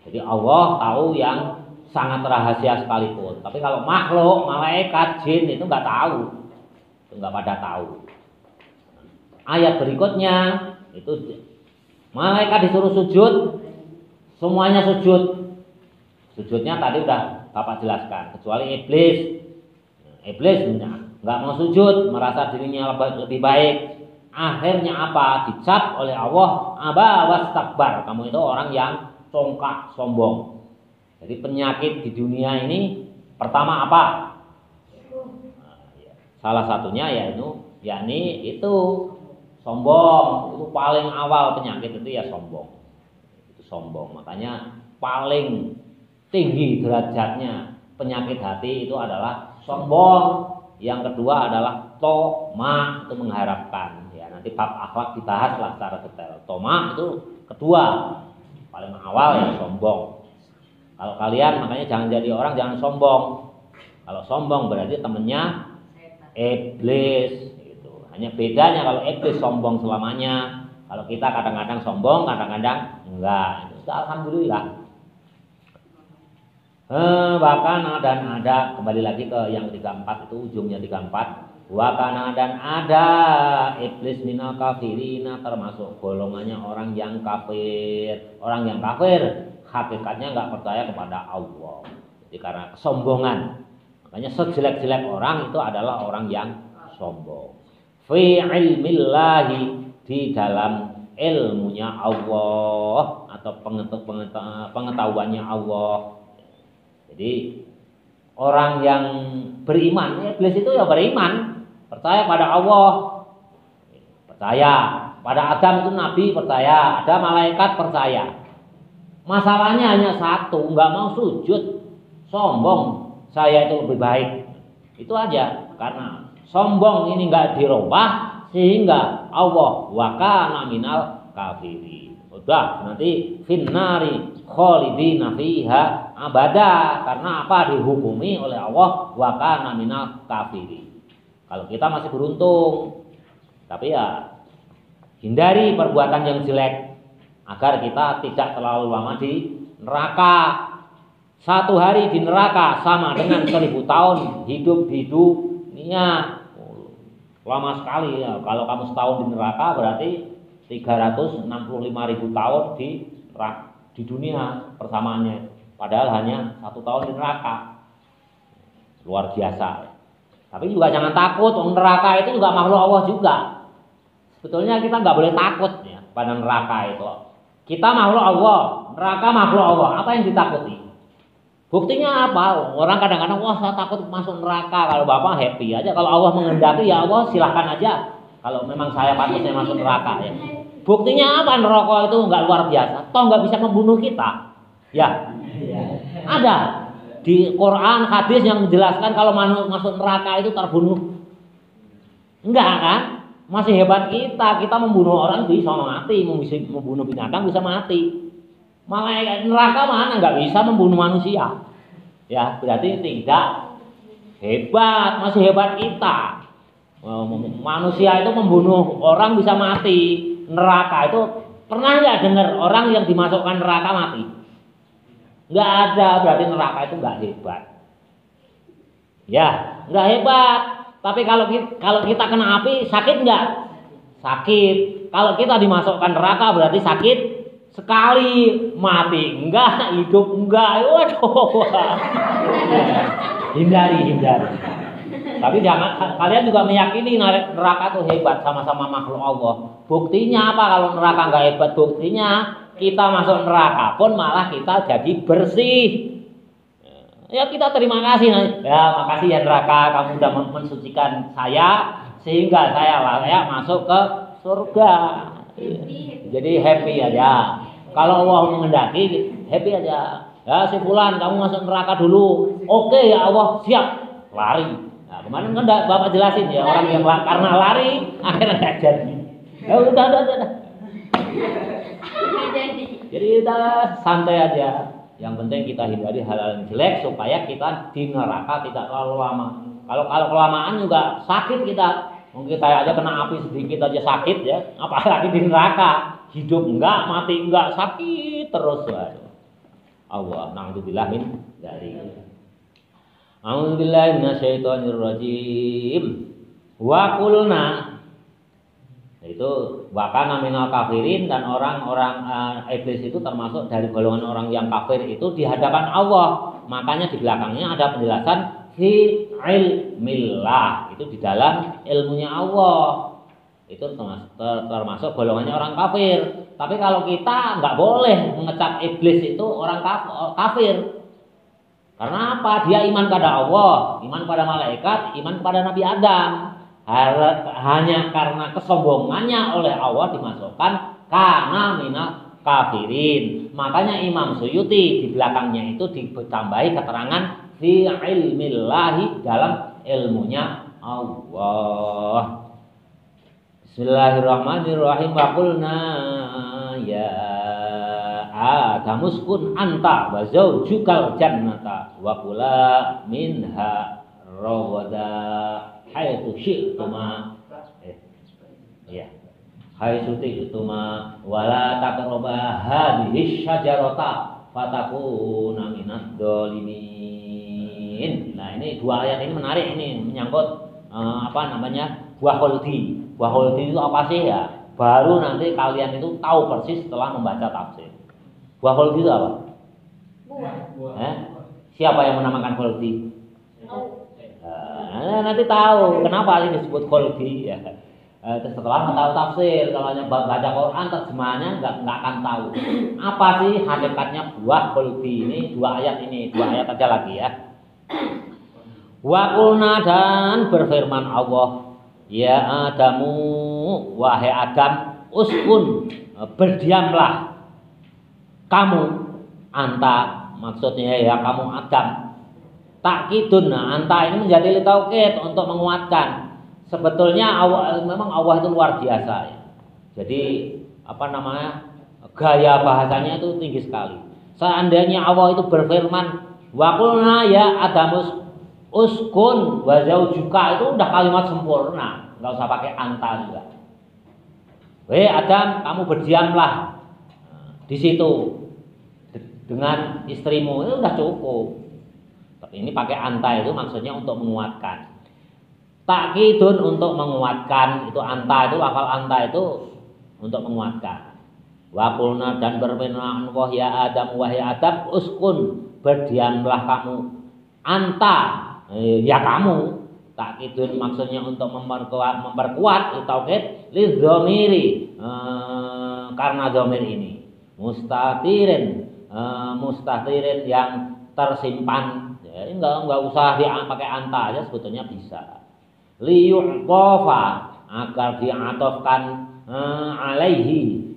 Jadi Allah tahu yang sangat rahasia sekalipun, tapi kalau makhluk, malaikat, jin itu nggak tahu, itu nggak pada tahu. Ayat berikutnya itu malaikat disuruh sujud. Semuanya sujud. Sujudnya tadi udah Bapak jelaskan, kecuali iblis. Iblis nggak mau sujud, merasa dirinya lebih baik. Akhirnya apa? Dicap oleh Allah, aba wastakbar. Kamu itu orang yang congkak, sombong. Jadi penyakit di dunia ini pertama apa? Salah satunya yakni itu sombong. Itu paling awal penyakit itu ya sombong. Sombong, makanya paling tinggi derajatnya penyakit hati itu adalah sombong. Yang kedua adalah toma, itu mengharapkan ya, nanti bab akhlak dibahas lah secara detail. Toma itu kedua, paling awal ya sombong. Kalau kalian makanya jangan jadi orang jangan sombong. Kalau sombong berarti temennya iblis gitu. Hanya bedanya kalau iblis sombong selamanya, kalau kita kadang-kadang sombong, kadang-kadang enggak. Itu alhamdulillah. Bahkan dan ada, kembali lagi ke yang 34 itu ujungnya 34. Wakana dan ada iblis minal kafirina, termasuk golongannya orang yang kafir. Orang yang kafir hakikatnya enggak percaya kepada Allah. Jadi karena kesombongan. Makanya sejelek-jelek orang itu adalah orang yang sombong. Fi ilmillahi, di dalam ilmunya Allah atau pengetahuannya Allah. Jadi orang yang beriman, iblis itu ya beriman, percaya pada Allah, percaya pada Adam itu Nabi, percaya ada malaikat, percaya. Masalahnya hanya satu, nggak mau sujud, sombong, saya itu lebih baik. Itu aja, karena sombong ini nggak dirubah. Sehingga Allah wakana minal kafiri. Udah nanti finnari khalidina fiha abada. Karena apa? Dihukumi oleh Allah wakana minal kafiri. Kalau kita masih beruntung, tapi ya hindari perbuatan yang jelek agar kita tidak terlalu lama di neraka. 1 hari di neraka sama dengan 1000 tahun hidup di dunia. Lama sekali ya. Kalau kamu setahun di neraka berarti 365.000 tahun di dunia persamaannya. Padahal hanya 1 tahun di neraka. luar biasa. Tapi juga jangan takut, neraka itu juga makhluk Allah juga. Sebetulnya kita nggak boleh takut ya pada neraka itu. Kita makhluk Allah, neraka makhluk Allah. Apa yang ditakuti? Buktinya apa? Orang kadang-kadang, wah saya takut masuk neraka. Kalau Bapak happy aja. Kalau Allah menghendaki ya Allah silahkan aja. Kalau memang saya pantasnya masuk neraka ya. Buktinya apa? Neraka itu nggak luar biasa. Toh nggak bisa membunuh kita. Ya, ada di Quran hadis yang menjelaskan kalau masuk neraka itu terbunuh. Enggak kan? Masih hebat kita membunuh orang bisa mati, membunuh binatang bisa mati. Malaikat neraka mana nggak bisa membunuh manusia. Ya, berarti tidak hebat, masih hebat kita. Manusia itu membunuh orang bisa mati. Neraka itu pernah nggak dengar orang yang dimasukkan neraka mati? Nggak ada, berarti neraka itu nggak hebat. Ya, nggak hebat. Tapi kalau kita kena api sakit nggak? Sakit. Kalau kita dimasukkan neraka berarti sakit sekali. Mati enggak, hidup enggak. Waduh. Hindari. Tapi jangan, kalian juga meyakini neraka itu hebat, sama-sama makhluk Allah. Buktinya apa kalau neraka nggak hebat? Buktinya kita masuk neraka pun malah kita jadi bersih. Ya kita terima kasih. Ya makasih ya neraka, kamu sudah mensucikan saya sehingga saya layak masuk ke surga. Jadi happy aja. Kalau Allah menghendaki happy aja. Ya si fulan kamu masuk neraka dulu. Oke ya Allah, siap. Lari. Nah, kemarin kan Bapak jelasin ya orang yang karena lari akhirnya nggak jadi. Ya udah. Jadi kita santai aja. Yang penting kita hindari hal-hal yang jelek supaya kita di neraka tidak terlalu lama. Kalau kelamaan juga sakit kita. Mungkin saya aja kena api sedikit aja sakit ya. Apalagi di neraka. Hidup enggak, mati enggak, sakit terus. Waduh. Allah, na'udzubillah min dzalik. A'udzubillahi minasyaitonirrajim. Wa qulna, itu wakana minal kafirin, dan orang-orang iblis itu termasuk dari golongan orang yang kafir itu di hadapan Allah. Makanya di belakangnya ada penjelasan fi ilmillah, itu di dalam ilmunya Allah. Itu termasuk golongannya orang kafir. Tapi kalau kita nggak boleh mengecap iblis itu orang kafir. Karena apa? Dia iman pada Allah, iman pada malaikat, iman pada Nabi Adam. Hanya karena kesombongannya oleh Allah dimasukkan karena minal kafirin. Makanya Imam Suyuti di belakangnya itu ditambahi keterangan fi ilmillahi, dalam ilmunya Allah. Bismillahirrahmanirrahim. Wa qulna ya Adamuskun anta wa zaujukal jannata wa kula minha rawada haitsu syi'tuma. Haitsu syi'tuma wala taqrabu hadhihi syajarata fatakuna minadz dzalimin. Nah, ini dua ayat ini menarik, ini menyangkut buah khuldi. Buah khuldi itu apa sih ya? Baru nanti kalian itu tahu persis setelah membaca tafsir. Buah khuldi itu apa? Buah. Siapa yang menamakan khuldi? Nanti tahu kenapa ini disebut khuldi ya. Setelah tahu tafsir, kalau hanya baca Quran terjemahannya nggak akan tahu. Apa sih hakikatnya buah khuldi ini? Dua ayat aja lagi ya. Wa qulna, dan berfirman Allah, ya Adamu, wahai Adam, uskun, berdiamlah kamu, anta, maksudnya ya kamu Adam. Takkidun, anta ini menjadi litaukid untuk menguatkan. Sebetulnya memang Allah itu luar biasa ya. Jadi gaya bahasanya itu tinggi sekali. Seandainya Allah itu berfirman, wa qulna ya Adamus uskun wa zaujuka, itu udah kalimat sempurna, nggak usah pakai anta juga. Weh Adam, kamu berdiamlah di situ dengan istrimu, itu udah cukup. Tapi ini pakai anta itu maksudnya untuk menguatkan. Takkidun, untuk menguatkan, itu anta, itu lafal anta itu untuk menguatkan. Wa qulna, dan berfirman wahai Adam, wahai Adam, uskun, berdiamlah kamu, anta, ya kamu. Takkidun maksudnya untuk memperkuat tauhid lidzamiri karena dhamir ini mustatirin yang tersimpan. Jadi enggak usah pakai anta aja sebetulnya bisa. Liyu'tafa agar diatofkan alaihi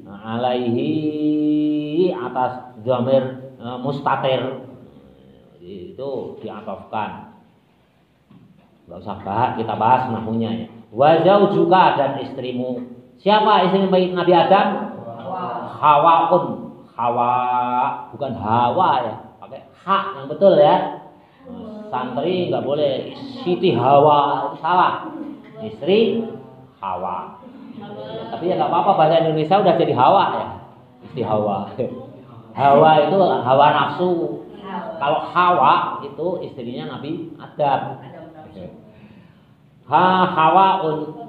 atas dhamir mustatir itu diatofkan. Enggak usah kita bahas nahwunya ya. Wa zaujuka dan istrimu. Siapa istri Nabi Adam? Hawaun. Hawa bukan Hawa ya. Pakai hak yang betul ya. Santri enggak boleh Siti Hawa, itu salah. Istri Hawa. Tapi ya enggak apa-apa, bahasa Indonesia udah jadi Hawa ya. Istri Hawa. Hawa itu hawa nafsu. Kalau Hawa itu istrinya Nabi Adam. Hawaun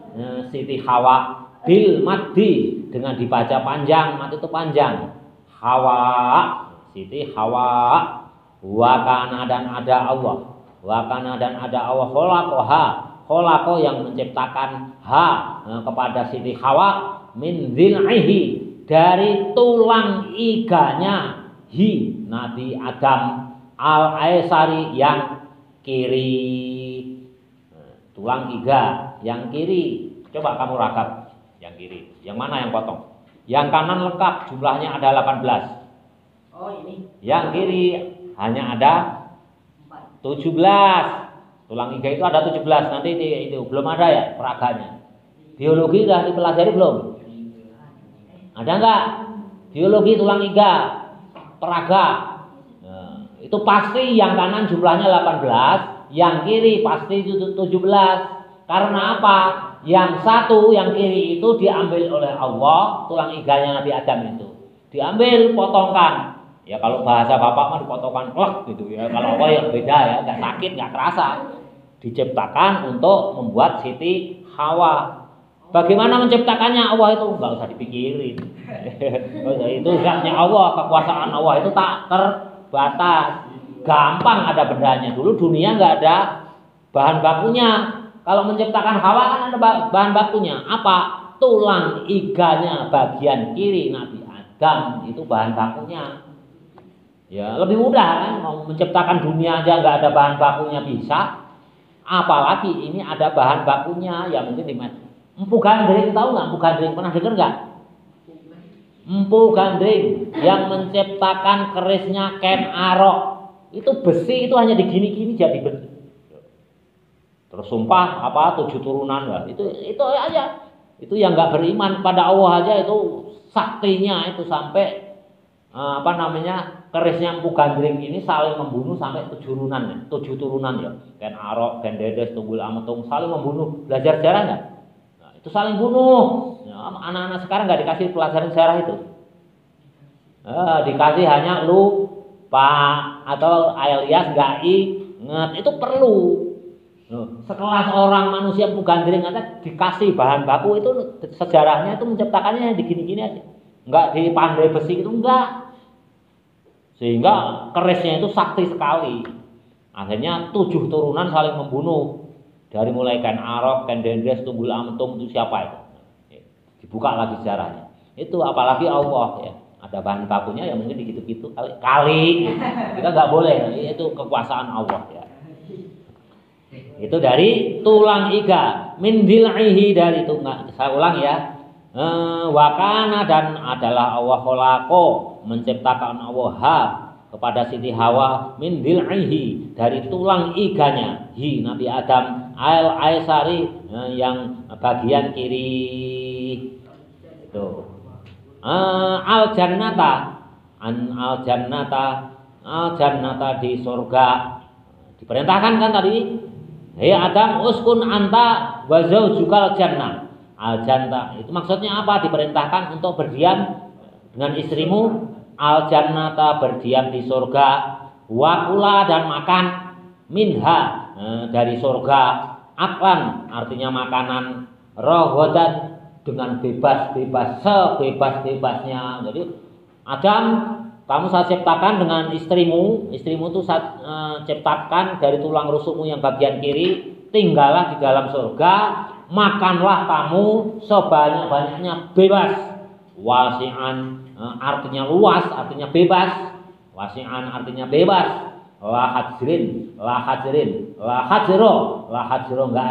Siti Hawa bil maddi dengan dibaca panjang, mad itu panjang. Hawa Siti Hawa wa kana dan ada Allah. Wa kana dan ada Allah khalaqo yang menciptakan kepada Siti Hawa min dhil'ihi dari tulang iganya Nabi Adam al-aisari yang kiri. Tulang iga yang kiri. Coba kamu rakap yang kiri. Yang mana yang potong? Yang kanan lengkap, jumlahnya ada 18. Oh, ini. Yang kiri hanya ada 17. Tulang iga itu ada 17. Nanti itu belum ada ya peraganya. Biologi sudah dipelajari belum? Ada enggak? Biologi tulang iga, peraga. Nah, itu pasti yang kanan jumlahnya 18. Yang kiri pasti 17. Karena apa? Yang satu, yang kiri itu diambil oleh Allah, tulang iganya Nabi Adam itu. Diambil, potongkan. Ya kalau bahasa bapak mah dipotongkan klek gitu ya. Kalau Allah yang beda ya, enggak sakit, enggak kerasa. Diciptakan untuk membuat Siti Hawa. Bagaimana menciptakannya Allah itu enggak usah dipikirin. Itu zatnya Allah, kekuasaan Allah itu tak terbatas. Gampang ada bendanya. Dulu dunia nggak ada bahan bakunya. Kalau menciptakan Hawa kan ada bahan bakunya. Apa? Tulang iganya bagian kiri Nabi Adam itu bahan bakunya. Ya lebih mudah kan. Mau menciptakan dunia aja nggak ada bahan bakunya bisa. Apalagi ini ada bahan bakunya yang mungkin Empu Gandring, tahu nggak Empu Gandring? Pernah dengar nggak? Empu Gandring yang menciptakan kerisnya Ken Arok. Itu besi itu hanya digini-gini jadi besi. Terus sumpah 7 turunan lah. Itu aja. Itu yang nggak beriman pada Allah aja itu saktinya itu sampai kerisnya Empu Gandring ini saling membunuh sampai 7 turunan ya. Ken Arok, Ken Dedes, Tunggul Ametung saling membunuh. Belajar sejarah nggak? Nah, itu saling bunuh. Ya, anak-anak sekarang nggak dikasih pelajaran sejarah itu. Dikasih hanya lu Pak atau alias nggak inget itu perlu. Sekelas orang manusia Empu Gandring aja dikasih bahan baku itu sejarahnya itu menciptakannya digini-gini aja, nggak dipandai besi itu enggak, sehingga kerisnya itu sakti sekali. Akhirnya 7 turunan saling membunuh dari mulai Ken Arok, Ken Dedes, Tunggul Ametung itu siapa itu? Dibuka lagi sejarahnya. Itu apalagi Allah ya. Ada bahan bakunya yang mungkin gitu-gitu kali kita nggak boleh, itu kekuasaan Allah ya. Itu dari tulang iga min dil'ihi dari tulang. Saya ulang ya. Wakana dan adalah Allah kholaqo menciptakan Allah kepada Siti Hawa min dil'ihi dari tulang iganya Nabi Adam al-aisari yang bagian kiri itu. Al jannata di surga diperintahkan kan tadi, hei Adam uskun anta wa zaujukal jannah. Al jannah itu maksudnya apa? Diperintahkan untuk berdiam dengan istrimu. Al jannata berdiam di surga. Wakula dan makan minha dari surga. Aklan artinya makanan. Rohodan dengan bebas-bebas, sebebas-bebasnya. Jadi Adam kamu saya ciptakan dengan istrimu itu saya ciptakan dari tulang rusukmu yang bagian kiri, tinggallah di dalam surga, makanlah kamu sebanyak-banyaknya bebas. Wasi'an artinya luas, artinya bebas. Wasi'an artinya bebas. La hajrin, enggak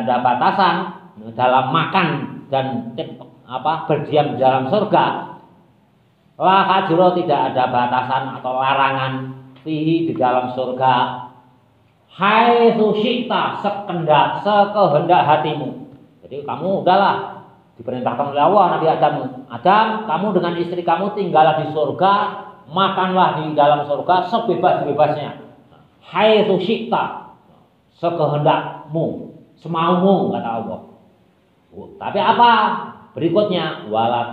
ada batasan dalam makan dan berdiam di dalam surga. La hajro, tidak ada batasan atau larangan fihi di dalam surga. Haitsu syi'ta, sekehendak hatimu. Jadi kamu udahlah diperintahkan oleh Allah Nabi Adam, kamu dengan istri kamu tinggallah di surga, makanlah di dalam surga sebebas-bebasnya. Haitsu syi'ta, sekehendakmu, semaumu, kata Allah. Tapi apa berikutnya? Wala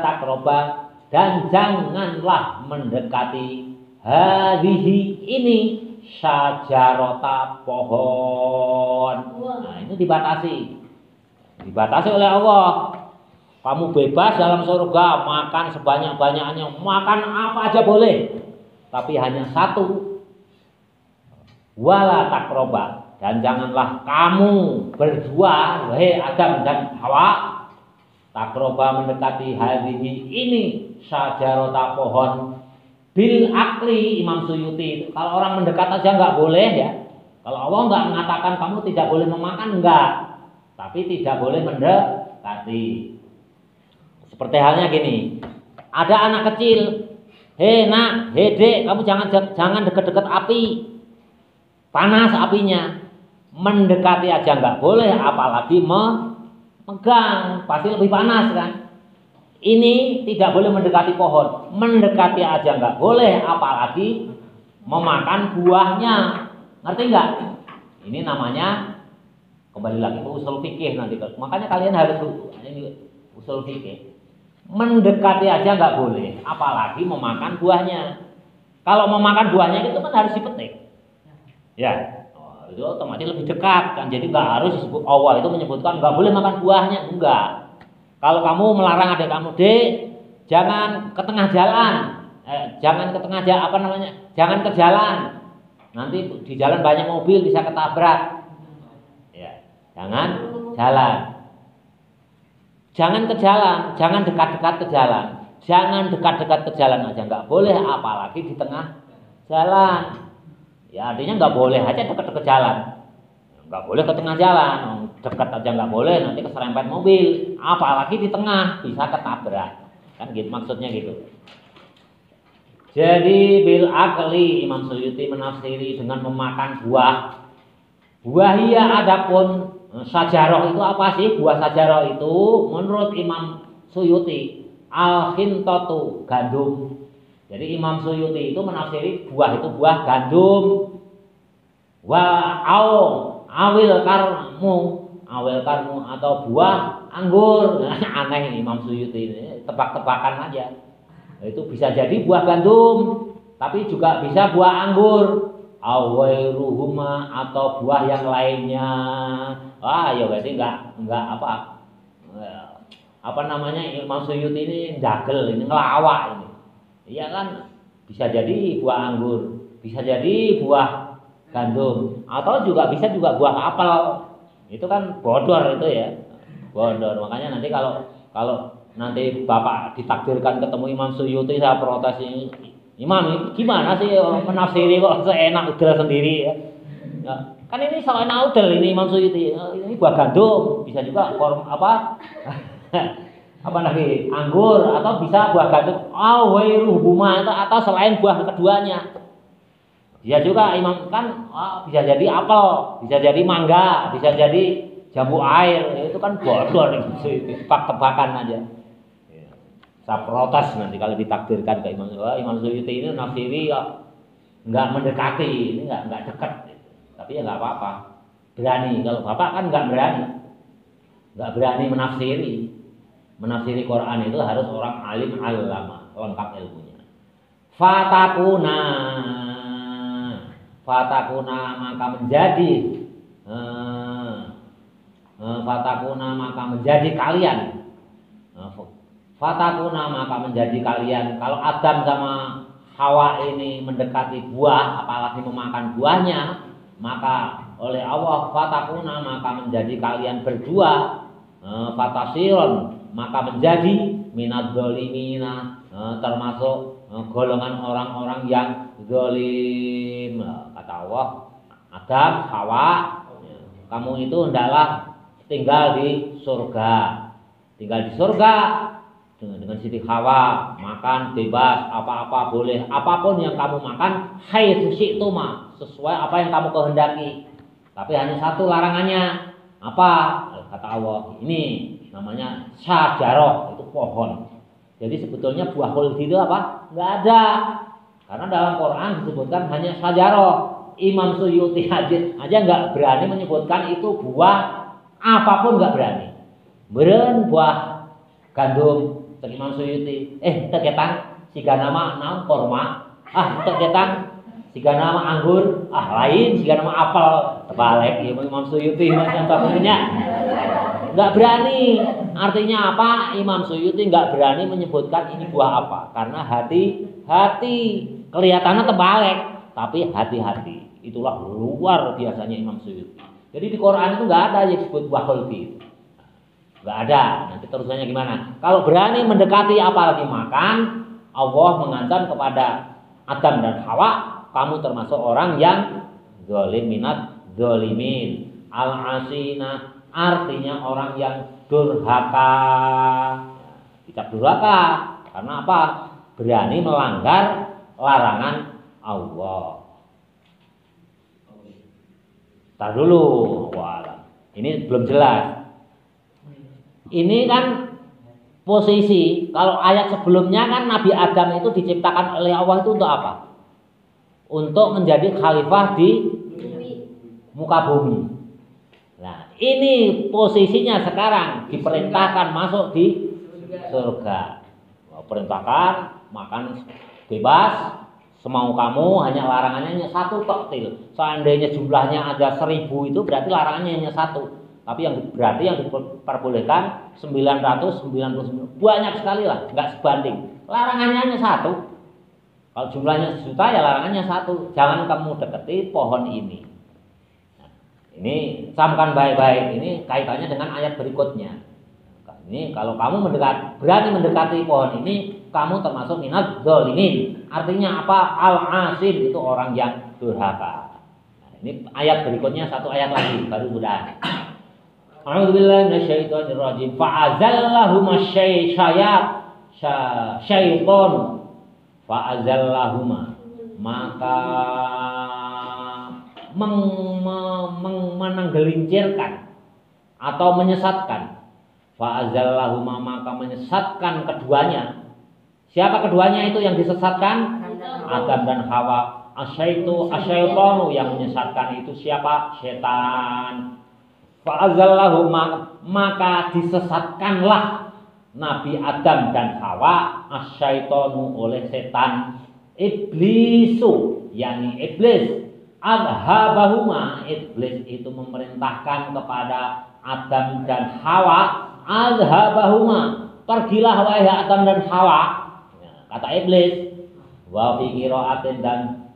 takroba, dan janganlah mendekati hadhihi, ini syajarota, pohon. Nah, itu dibatasi oleh Allah. Kamu bebas dalam surga, makan sebanyak-banyaknya, makan apa aja boleh, tapi hanya satu. Wala takroba, dan janganlah kamu berdua, wahai Adam dan Hawa, takroba mendekati hadhihi, ini syajarota, pohon. Bil akli, Imam Suyuti, kalau orang mendekat aja nggak boleh ya. Kalau Allah nggak mengatakan kamu tidak boleh memakan, enggak, tapi tidak boleh mendekati. Seperti halnya gini, ada anak kecil, hei nak, hei dek, kamu jangan deket-deket api, panas apinya. Mendekati aja nggak boleh, apalagi memegang, pasti lebih panas kan. Ini tidak boleh mendekati pohon, mendekati aja nggak boleh, apalagi memakan buahnya. Ngerti nggak? Ini namanya, kembali lagi ke usul fikih nanti. Makanya kalian harus ini usul fikih. Mendekati aja nggak boleh, apalagi memakan buahnya. Kalau memakan buahnya itu kan harus dipetik, ya. Itu otomatis lebih dekat kan. Jadi nggak harus disebut, Allah itu menyebutkan nggak boleh makan buahnya, enggak. Kalau kamu melarang adik kamu, dek, jangan ke tengah jalan, jangan ke tengah jalan, jangan ke jalan. Nanti di jalan banyak mobil, bisa ketabrak. Ya, jangan jalan. Jangan ke jalan, jangan dekat-dekat ke jalan. Jangan dekat-dekat ke jalan aja nggak boleh, apalagi di tengah jalan. Ya artinya nggak boleh aja dekat-dekat jalan, nggak boleh ke tengah jalan, dekat aja nggak boleh, nanti keserempet mobil, apalagi di tengah, bisa ketabrak, kan gitu maksudnya gitu. Jadi bil akli, Imam Suyuti menafsiri dengan memakan buah. Buahia, adapun sajaroh itu apa sih? Buah sajaroh itu menurut Imam Suyuti al-khintatu, gandum. Jadi Imam Suyuti itu menafsiri buah itu buah gandum. Awil karmu atau buah anggur. Aneh ini Imam Suyuti ini, tebak-tebakan aja. Itu bisa jadi buah gandum, tapi juga bisa buah anggur. Awairuhuma, atau buah yang lainnya. Wah, ya berarti enggak apa namanya, Imam Suyuti ini jagel, ini ngelawak ini. Iya kan, bisa jadi buah anggur, bisa jadi buah gandum, atau bisa juga buah apel. Itu kan bodor itu ya, bodor. Makanya nanti kalau nanti Bapak ditakdirkan ketemu Imam Suyuti, saya protes ini, Imam gimana sih menafsiri kok seenak udel sendiri ya? Ya, kan ini seenak udel ini Imam Suyuti, ini buah gandum, bisa juga apa lagi, anggur, atau bisa buah gandum awairuhuma, atau selain buah keduanya. Bisa juga Imam kan, bisa jadi apel, bisa jadi mangga, bisa jadi jambu air. Itu kan bodor, tebak-tebakan aja. Saya protes nanti kalau ditakdirkan ke Imam Suyuti ini nafsiri nggak mendekati, ini nggak dekat, tapi ya nggak apa-apa, berani. Kalau Bapak kan nggak berani menafsiri Quran itu harus orang alim alama, lengkap ilmunya. Fatakuna maka menjadi kalian. fatakuna maka menjadi kalian. Kalau Adam sama Hawa ini mendekati buah, apalagi memakan buahnya, maka oleh Allah fatakuna maka menjadi kalian berdua, fatasiron maka menjadi minad zalimina, termasuk golongan orang-orang yang zalim. Kata Allah, Adam, Hawa, kamu itu hendaklah tinggal di surga. Tinggal di surga dengan Siti Hawa, makan bebas, apa-apa boleh, apapun yang kamu makan, haitsu syi'tuma, sesuai apa yang kamu kehendaki. Tapi hanya satu larangannya. Apa? Kata Allah, ini namanya syajarah, itu pohon. Jadi sebetulnya buah khuldi itu apa? Enggak ada. Karena dalam Quran disebutkan hanya syajarah. Imam Suyuti aja enggak berani menyebutkan itu buah apapun, enggak berani. Beren buah gandum, Imam Suyuti. Teketang siga nama naon korma. Teketang siga nama anggur. Lain siga nama apel. Terbalik ya Imam Suyuti macam punya. Enggak berani. Artinya apa? Imam Suyuti enggak berani menyebutkan ini buah apa. Karena hati kelihatannya terbalik, tapi hati-hati. Itulah luar biasanya Imam Suyuti. Jadi di Quran itu enggak ada yang disebut buah khuldi. Enggak ada. Nanti terusannya gimana? Kalau berani mendekati apalagi makan, Allah mengancam kepada Adam dan Hawa, kamu termasuk orang yang zalim minat zalimin. Al-asina artinya orang yang durhaka. Dicap durhaka karena apa? Berani melanggar larangan Allah. Tar dulu, ini belum jelas. Ini kan posisi, kalau ayat sebelumnya kan Nabi Adam itu diciptakan oleh Allah itu untuk apa? Untuk menjadi khalifah di muka bumi. Nah, ini posisinya sekarang diperintahkan masuk di surga. Perintahkan makan bebas semau kamu, hanya larangannya hanya satu toktil. Seandainya jumlahnya ada 1000 itu berarti larangannya hanya satu. Tapi yang berarti yang diperbolehkan 999. Banyak sekali lah, nggak sebanding. Larangannya hanya satu. Kalau jumlahnya sejuta ya larangannya satu. Jangan kamu deketi pohon ini. Nah, ini camkan baik-baik. Ini kaitannya dengan ayat berikutnya. Ini kalau kamu berani mendekati pohon ini, kamu termasuk minaz zalimin. Artinya apa? Al-asin itu orang yang durhaka. Nah, ini ayat berikutnya satu ayat lagi baru sudah. A'udzubillahi minasyaitonir rajim. Fa'azallahuma syaiton. Fa'azallahuma maka menggelincirkan atau menyesatkan. Fa'azallahuma maka menyesatkan keduanya. Siapa keduanya itu yang disesatkan? Adam dan Hawa. Asyaitonu yang menyesatkan itu siapa? Setan. Fa'azallahuma maka disesatkanlah Nabi Adam dan Hawa asyaitonu oleh setan. Iblisu yakni iblis. Adhabahuma iblis itu memerintahkan kepada Adam dan Hawa. Adhabahuma pergilah wahai Adam dan Hawa. Kata iblis. Wa fi qira'atin dan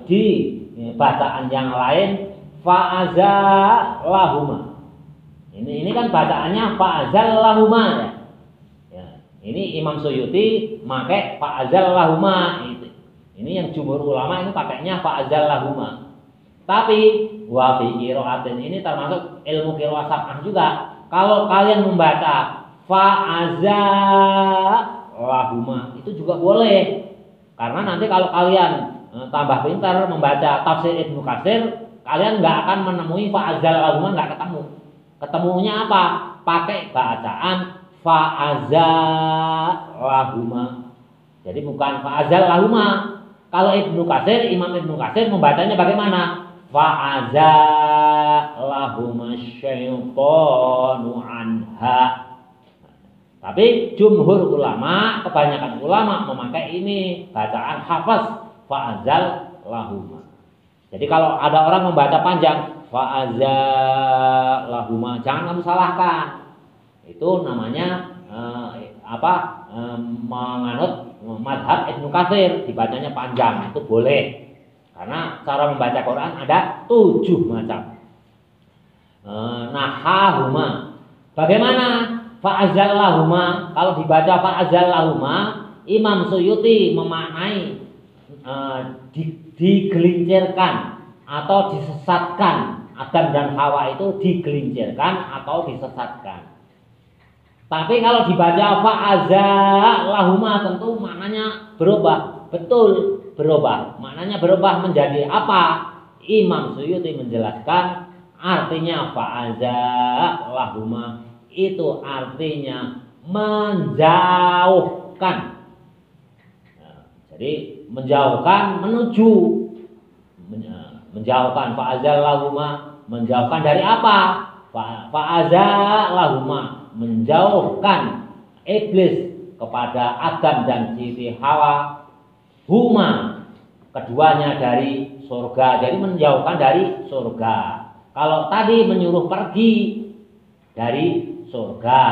di bacaan yang lain fa'azallahuma. Ini kan bacaannya fa'azallahuma ya. Ini Imam Suyuti pakai fa'azallahuma itu. Ini yang jumhur ulama ini pakainya fa'azallahuma. Tapi wa fi qira'atin ini termasuk ilmu qira'ah sab'ah juga. Kalau kalian membaca fa'azallahuma itu juga boleh. Karena nanti kalau kalian tambah pintar membaca tafsir Ibnu Katsir, kalian nggak akan menemui fa'azallahuma, nggak ketemu. Ketemunya apa? Pakai bacaan fa'azallahuma. Jadi bukan fa'azallahuma. Kalau Ibnu Katsir, Imam Ibnu Katsir membacanya bagaimana? Fa'azallahuma syaitanu anha. Tapi jumhur ulama, kebanyakan ulama memakai ini bacaan hafaz fa'azallahuma. Jadi kalau ada orang membaca panjang fa'azallahuma, jangan kamu salahkan. Itu namanya menganut madhab Ibnu Katsir, dibacanya panjang itu boleh. Karena cara membaca Quran ada 7 macam. Nahahuma. Bagaimana? Fa'azallahuma. Kalau dibaca fa'azallahuma, Imam Suyuti memaknai digelincirkan atau disesatkan. Adam dan Hawa itu digelincirkan atau disesatkan. Tapi kalau dibaca fa'azallahuma tentu maknanya berubah. Betul, berubah. Maknanya berubah menjadi apa? Imam Suyuti menjelaskan artinya fa'azallahuma itu artinya menjauhkan. Jadi menjauhkan menuju menjauhkan fa'azallahuma menjauhkan dari apa? Fa'azallahuma menjauhkan iblis kepada Adam dan Siti Hawa huma keduanya dari surga. Jadi menjauhkan dari surga. Kalau tadi menyuruh pergi dari surga.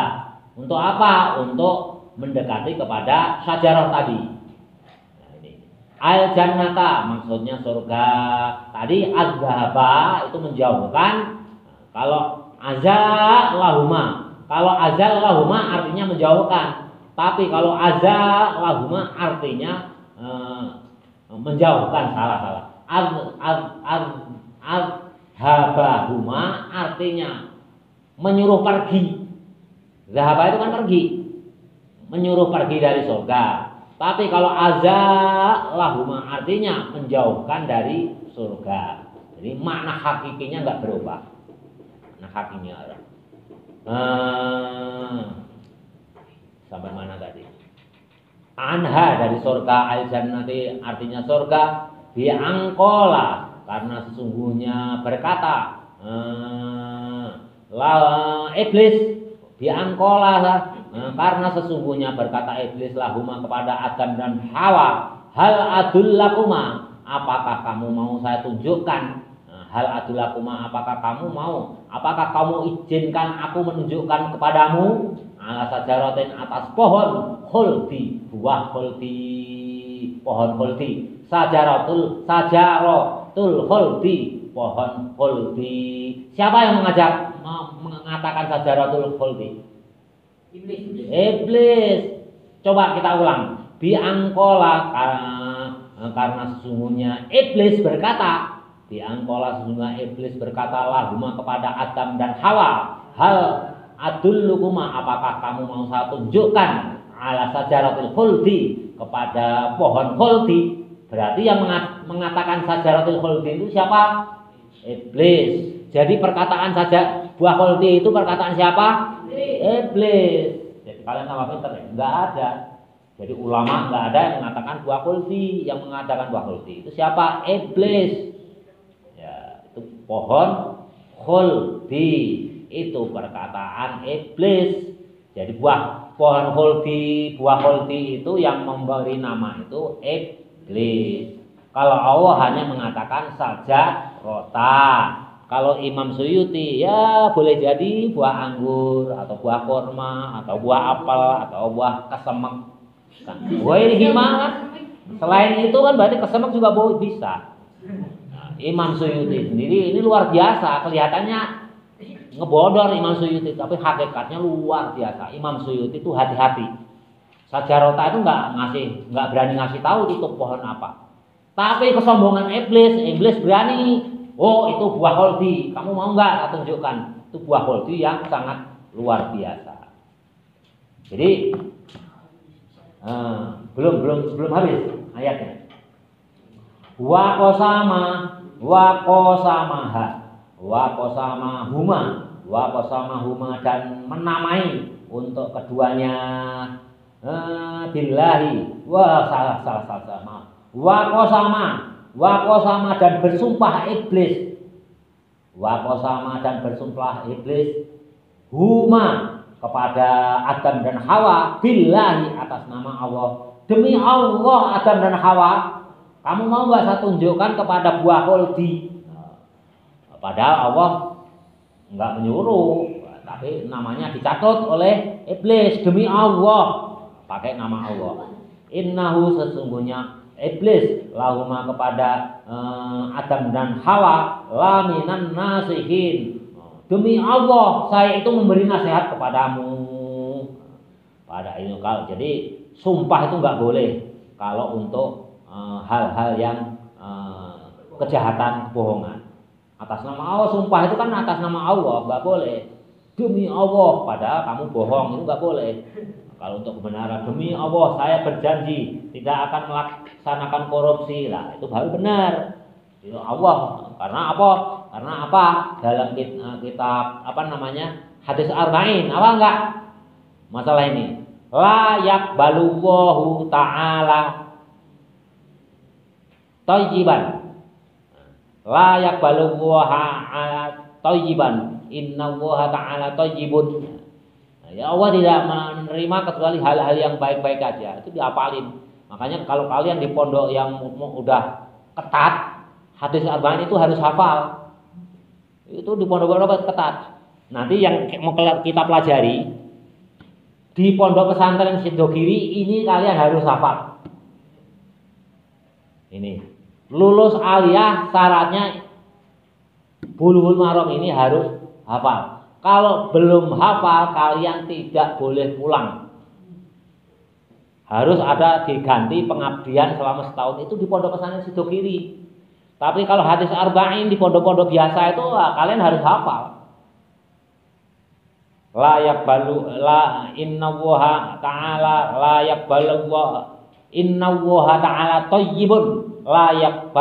Untuk apa? Untuk mendekati kepada syajarah tadi. Nah, ini. Al-jannata maksudnya surga. Tadi az-zahaba itu menjauhkan. Kalau azallahuma, artinya menjauhkan. Tapi kalau azallahuma artinya menjauhkan, salah. Az-habahuma artinya menyuruh pergi. Zahaba itu kan pergi, menyuruh pergi dari surga. Tapi kalau azallahuma artinya menjauhkan dari surga. Jadi makna hakikinya nggak berubah. Makna hakikinya ada. Sampai mana tadi? Anha dari surga, al-jannati artinya surga, biangkola karena sesungguhnya berkata iblis biangkola karena sesungguhnya berkata iblis lahuma kepada Adam dan Hawa, hal adullakuma apakah kamu mau saya tunjukkan? Hal adullakuma apakah kamu mau? Apakah kamu izinkan aku menunjukkan kepadamu ala sajaratin atas pohon khuldi, buah khuldi, pohon khuldi, sajaratul khuldi, pohon khuldi. Siapa yang mengatakan sajaratul khuldi? Iblis. Coba kita ulang. Biangkola karena sesungguhnya iblis berkata, iblis berkata lahuma kepada Adam dan Hawa, hal adullukuma apakah kamu mau saya tunjukkan ala sajaratul khuldi kepada pohon khuldi. Berarti yang mengatakan sajaratul khuldi itu siapa? Iblis. Jadi perkataan saja buah khuldi itu perkataan siapa? Iblis. Jadi kalian tambah pinter ya? Enggak ada. Jadi ulama enggak ada yang mengatakan buah khuldi. Yang mengatakan buah khuldi itu siapa? Iblis. Ya, itu pohon khuldi. Itu perkataan iblis. Jadi pohon khuldi, buah khuldi itu yang memberi nama itu iblis. Kalau Allah hanya mengatakan saja rota. Kalau Imam Suyuti ya boleh jadi buah anggur atau buah kurma atau buah apel atau buah kesemek. Buah ini gimana? Selain itu kan berarti kesemek juga boleh bisa. Nah, Imam Suyuti sendiri ini luar biasa, kelihatannya ngebodor Imam Suyuti, tapi hakikatnya luar biasa. Imam Suyuti itu hati-hati. Sajarota itu nggak berani ngasih tahu itu pohon apa. Tapi kesombongan iblis berani. Oh itu buah khuldi, kamu mau nggak saya tunjukkan? Itu buah khuldi yang sangat luar biasa. Jadi belum habis ayatnya. Wa qasama huma dan menamai untuk keduanya billahi salah wa qasama dan bersumpah iblis huma kepada Adam dan Hawa billahi atas nama Allah, demi Allah Adam dan Hawa kamu mau nggak saya tunjukkan kepada buah khuldi? Padahal Allah nggak menyuruh, tapi namanya dicatut oleh iblis demi Allah, pakai nama Allah. Innahu sesungguhnya iblis lahuma kepada Adam dan Hawa laminan nasihin. Demi Allah saya itu memberi nasihat kepadamu. Pada ini kalau jadi sumpah itu nggak boleh kalau untuk hal-hal yang kejahatan, kebohongan. Atas nama Allah sumpah itu kan atas nama Allah, nggak boleh. Demi Allah, padahal kamu bohong itu nggak boleh. Kalau untuk kebenaran demi Allah saya berjanji tidak akan melaksanakan korupsi, lah itu baru benar. Itu Allah. Karena apa? Karena apa? Dalam kitab apa namanya hadis arba'in apa enggak? Masalah ini. La yaqbalullahu ta'ala thayyiban. La yaqbalullahu thayyiban. Innallaha ta'ala thayyibun. Ya Allah tidak menerima kecuali hal-hal yang baik-baik aja. Itu dihafalin. Makanya kalau kalian di pondok yang udah ketat, hadis arba'in itu harus hafal. Itu di pondok-pondok ketat. Nanti yang mau kita pelajari di pondok pesantren Sidogiri ini kalian harus hafal. Ini lulus aliyah syaratnya Bulughul Maram ini harus hafal. Kalau belum hafal kalian tidak boleh pulang. Harus ada diganti pengabdian selama setahun itu di pondok pesantren Sidogiri. Tapi kalau hadis arba'in di pondok-pondok biasa itu kalian harus hafal. La yaqbalu la innallaha ta'ala la yaqbalu innallaha ta'ala thayyibun la yaqbalu